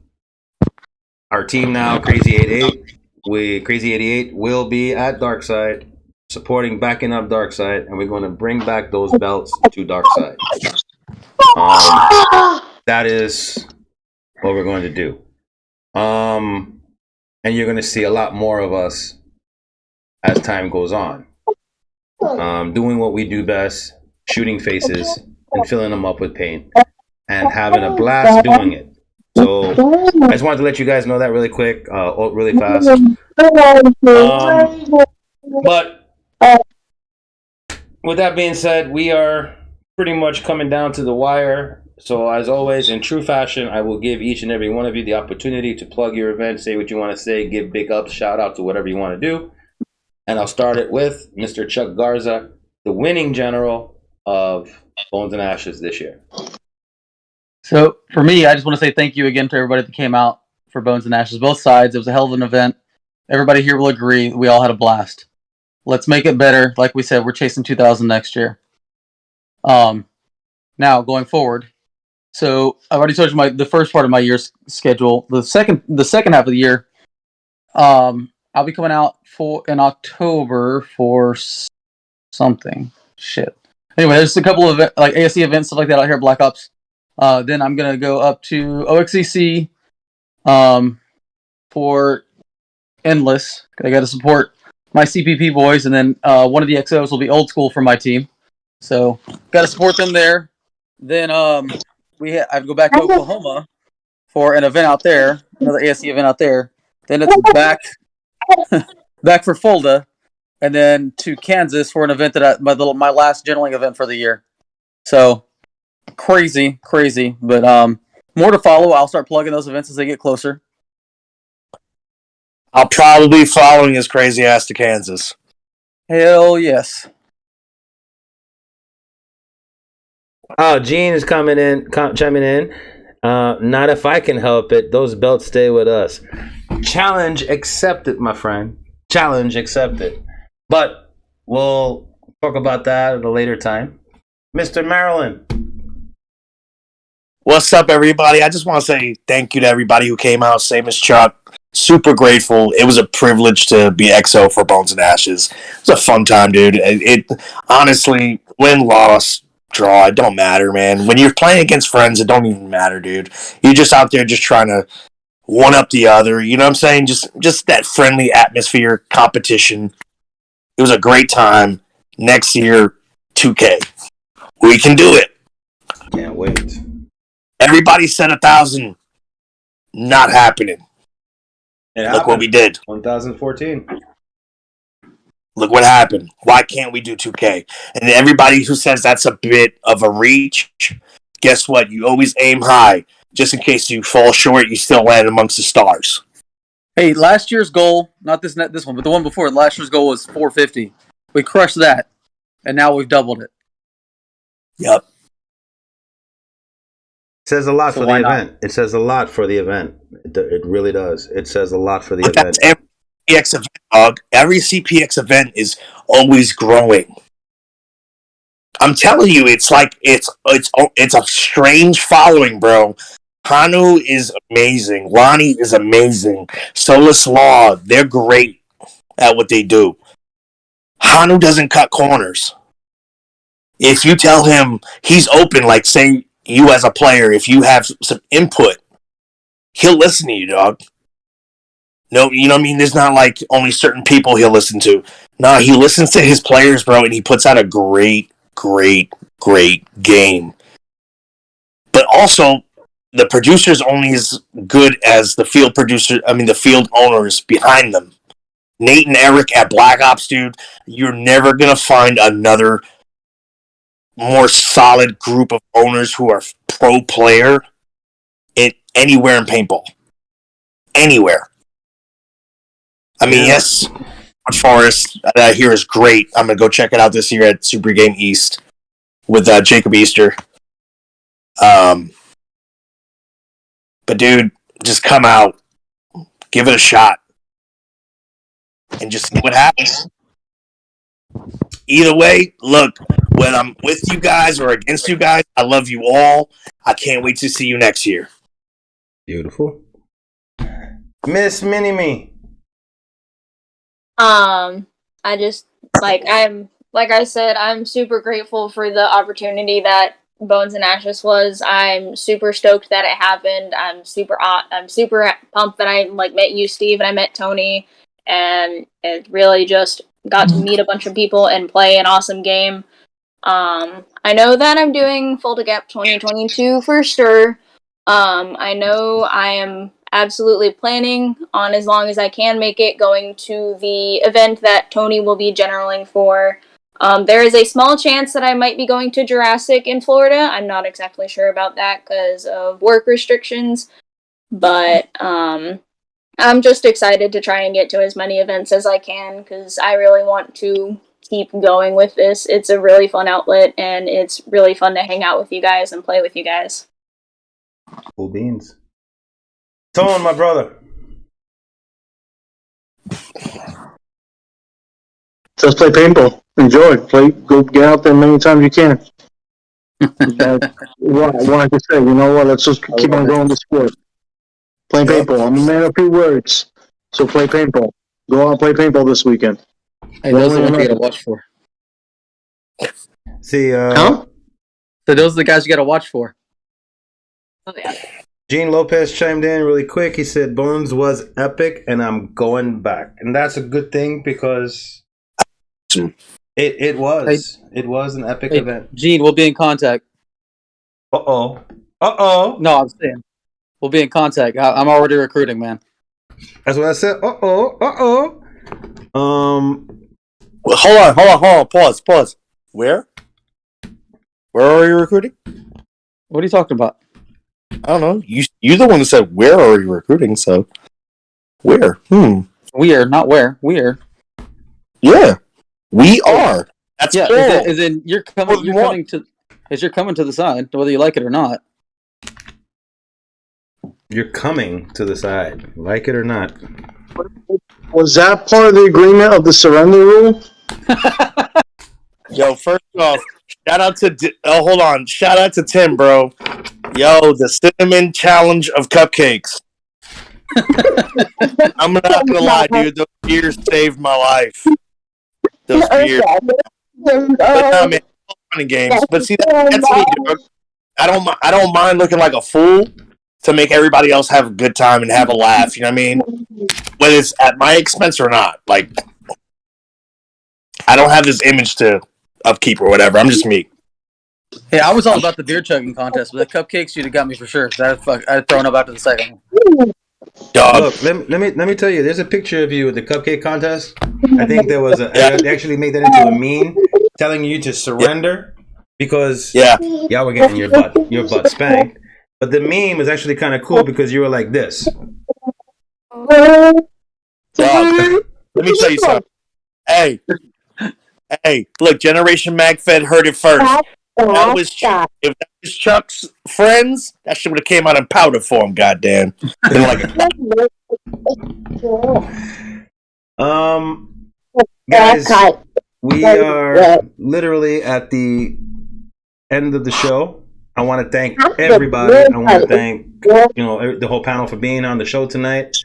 team now, Crazy 88, will be at Dark Side, supporting, backing up Dark Side, and we're going to bring back those belts to Dark Side. That is what we're going to do. And you're going to see a lot more of us as time goes on. Doing what we do best, shooting faces and filling them up with paint and having a blast doing it. So I just wanted to let you guys know that really quick, really fast. But with that being said, we are pretty much coming down to the wire. So as always, in true fashion, I will give each and every one of you the opportunity to plug your event, say what you want to say, give big ups, shout out to whatever you want to do. And I'll start it with Mr. Chuck Garza, the winning general of Bones and Ashes this year. So for me, I just want to say thank you again to everybody that came out for Bones and Ashes, both sides. It was a hell of an event. Everybody here will agree we all had a blast. Let's make it better. Like we said, we're chasing 2,000 next year. Now going forward, so I've already told you the first part of my year's schedule. The second half of the year, I'll be coming out in October for something. Shit. Anyway, there's a couple of like ASE events, stuff like that out here at Black Ops. Then I'm gonna go up to OXCC for Endless. I got to support my CPP boys, and then one of the XOs will be Old School for my team. So got to support them there. Then I go back to Oklahoma for an event out there, another ASE event out there. Then it's back for Fulda, and then to Kansas for an event that my last generaling event for the year. So crazy, but more to follow. I'll start plugging those events as they get closer. I'll probably be following his crazy ass to Kansas. Hell yes. Oh, Gene is chiming in. Not if I can help it. Those belts stay with us. Challenge accepted, my friend. Challenge accepted. But we'll talk about that at a later time. Mr. Maryland, What's up, everybody? I just want to say thank you to everybody who came out, same as Chuck. Super grateful. It was a privilege to be XO for Bones and Ashes. It was a fun time, dude. It honestly, win, loss, draw, it don't matter, man. When you're playing against friends, it don't even matter, dude. You're just out there just trying to one up the other. You know what I'm saying? Just that friendly atmosphere, competition. It was a great time. Next year, 2K. We can do it. Can't wait. Everybody said 1,000. Not happening. Look what we did. 1014. Look what happened. Why can't we do 2K? And everybody who says that's a bit of a reach, guess what? You always aim high. Just in case you fall short, you still land amongst the stars. Hey, last year's goal, not this one, but the one before, last year's goal was 450. We crushed that, and now we've doubled it. Yep. It says a lot So for the why not? event. It says a lot for the event. It really does. It says a lot for the But event. that's every CPX event, dog. Every CPX event is always growing. I'm telling you, it's like it's a strange following, bro. Hanu is amazing. Lonnie is amazing. Solus Law, they're great at what they do. Hanu doesn't cut corners. If you tell him he's open, like say you as a player, if you have some input, he'll listen to you, dog. No, you know what I mean? There's not like only certain people he'll listen to. Nah, he listens to his players, bro, and he puts out a great game. But also, the producer's only as good as the field the field owners behind them. Nate and Eric at Black Ops, dude, you're never going to find another more solid group of owners who are pro player anywhere in paintball. Anywhere. I mean, yes, Forest, I hear is great. I'm going to go check it out this year at Super Game East with Jacob Easter. But dude, just come out, give it a shot, and just see what happens. Either way, look, when I'm with you guys or against you guys, I love you all. I can't wait to see you next year. Beautiful. Miss Mini-Me. I just like I said, I'm super grateful for the opportunity that Bones and Ashes was. I'm super stoked that it happened. I'm super pumped that I met you, Steve, and I met Tony, and it really just got to meet a bunch of people and play an awesome game. I know that I'm doing Full to Gap 2022 for sure. I know I am absolutely planning on, as long as I can make it, going to the event that Tony will be generaling for. There is a small chance that I might be going to Jurassic in Florida. I'm not exactly sure about that because of work restrictions, but I'm just excited to try and get to as many events as I can because I really want to keep going with this. It's a really fun outlet, and it's really fun to hang out with you guys and play with you guys. Cool beans. Tone, my brother. Just play paintball. Enjoy. Go get out there many times you can. What I wanted to say, you know what? Let's just keep on going to sport. Play paintball. I'm a man of few words. So play paintball. Go out and play paintball this weekend. Hey, those are the ones you gotta watch for. See, So those are the guys you gotta watch for. Oh, yeah. Gene Lopez chimed in really quick. He said, Bones was epic, and I'm going back. And that's a good thing because it was. It was an epic event. Gene, we'll be in contact. Uh-oh. No, I'm saying we'll be in contact. I'm already recruiting, man. That's what I said. Uh-oh. Well, hold on. Pause. Where are you recruiting? What are you talking about? I don't know. You're the one that said where are you recruiting? So where? We are not where. We are. Yeah, we are. That's plural. As in you're coming to the side, whether you like it or not. You're coming to the side, like it or not. Was that part of the agreement of the surrender rule? Yo, first off, shout out to Tim, bro. Yo, the cinnamon challenge of cupcakes. I'm not gonna lie, dude. Those beers saved my life. Those beers. But nah, man, fun and games. But see, that's me, dude. I don't mind looking like a fool to make everybody else have a good time and have a laugh. You know what I mean? Whether it's at my expense or not. Like, I don't have this image to upkeep or whatever. I'm just me. Yeah, I was all about the beer chugging contest, but the cupcakes you'd have got me for sure. I'd thrown up after the second one. Dog. Look, let me tell you. There's a picture of you at the cupcake contest. I think there was they actually made that into a meme, telling you to surrender because y'all were getting your butt spanked. But the meme was actually kind of cool because you were like this. Dog. Let me tell you something. Hey, look, Generation Magfed heard it first. If that was Chuck's friends, that shit would have came out in powder form, goddamn. Guys, we are literally at the end of the show. I want to thank everybody. I want to thank the whole panel for being on the show tonight.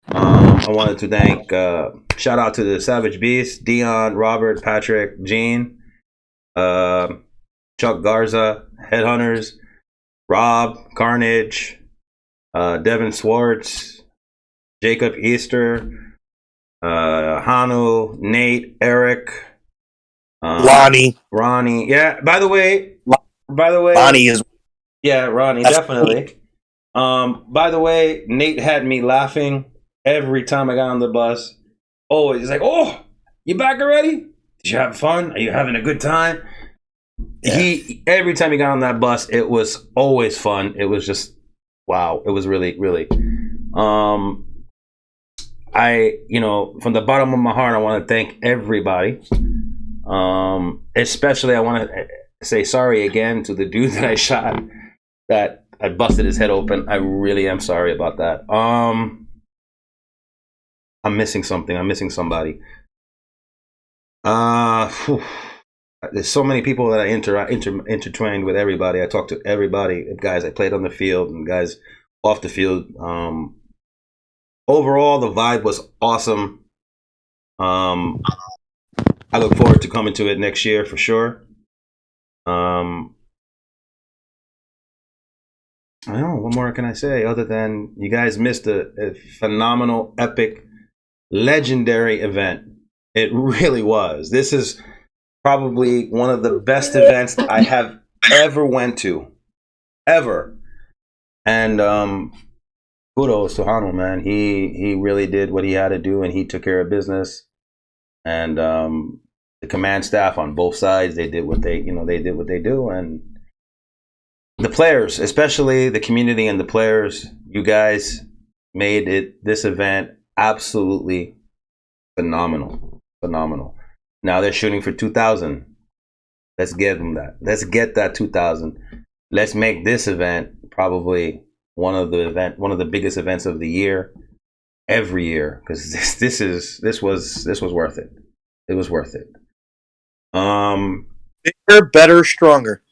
I wanted to thank shout out to the Savage Beast, Dion, Robert, Patrick, Gene, Chuck Garza, Headhunters, Rob, Carnage, Devin Swartz, Jacob Easter, Hanu, Nate, Eric, Ronnie. Yeah. By the way, Ronnie is. Yeah, Ronnie, definitely. By the way, Nate had me laughing every time I got on the bus. Oh, he's like, "Oh, you back already? Did you have fun? Are you having a good time?" Yeah. Every time he got on that bus, it was always fun. It was just wow. It was really, really. I, from the bottom of my heart, I want to thank everybody. Especially, I want to say sorry again to the dude that I shot, that I busted his head open. I really am sorry about that. I'm missing something. I'm missing somebody. There's so many people that I intertwined with everybody. I talked to everybody, guys I played on the field and guys off the field. Overall, the vibe was awesome. I look forward to coming to it next year for sure. I don't know, what more can I say other than you guys missed a phenomenal, epic, legendary event. It really was. This is probably one of the best events I have ever went to. Ever. And kudos to Hanu, man. He really did what he had to do and he took care of business. And the command staff on both sides, they did what they did what they do. And the players, especially the community and the players, you guys made this event absolutely phenomenal. Now they're shooting for 2,000. Let's get them that. Let's get that 2,000. Let's make this event probably one of the biggest events of the year, every year, because this was worth it. It was worth it. Bigger, better, stronger.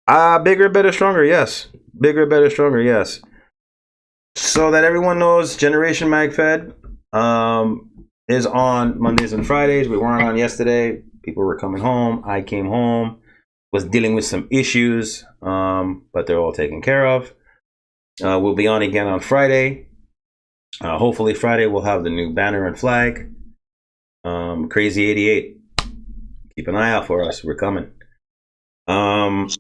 Bigger, better, stronger. Yes. Bigger, better, stronger. Yes. So that everyone knows, Generation Magfed is on Mondays and Fridays. We weren't on yesterday. People were coming home. I came home, was dealing with some issues, but they're all taken care of. We'll be on again on Friday. Hopefully Friday we'll have the new banner and flag. Crazy 88. Keep an eye out for us. We're coming. And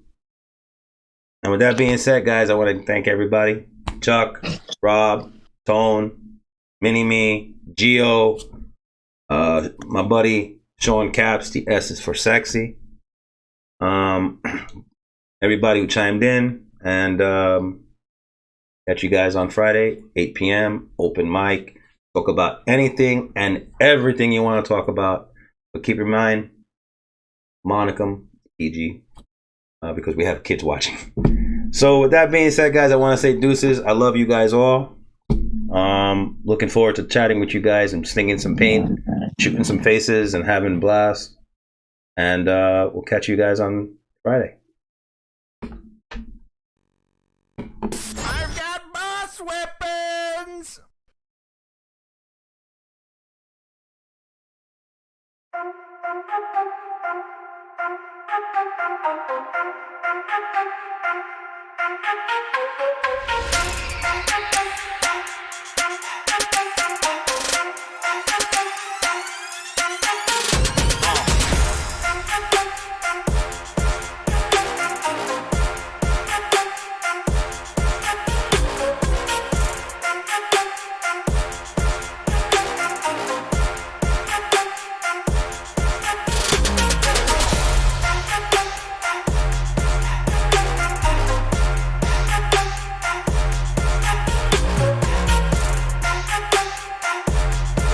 with that being said, guys, I want to thank everybody. Chuck, Rob, Tone, Mini-Me, Gio, my buddy Sean Caps, the S is for sexy. Everybody who chimed in, and catch you guys on Friday, 8 p.m. Open mic. Talk about anything and everything you want to talk about. But keep in mind, Monicum, PG, because we have kids watching. So with that being said, guys, I want to say deuces. I love you guys all. Looking forward to chatting with you guys and stinging some paint, shooting some faces, and having a blast. And we'll catch you guys on Friday. Mass weapons!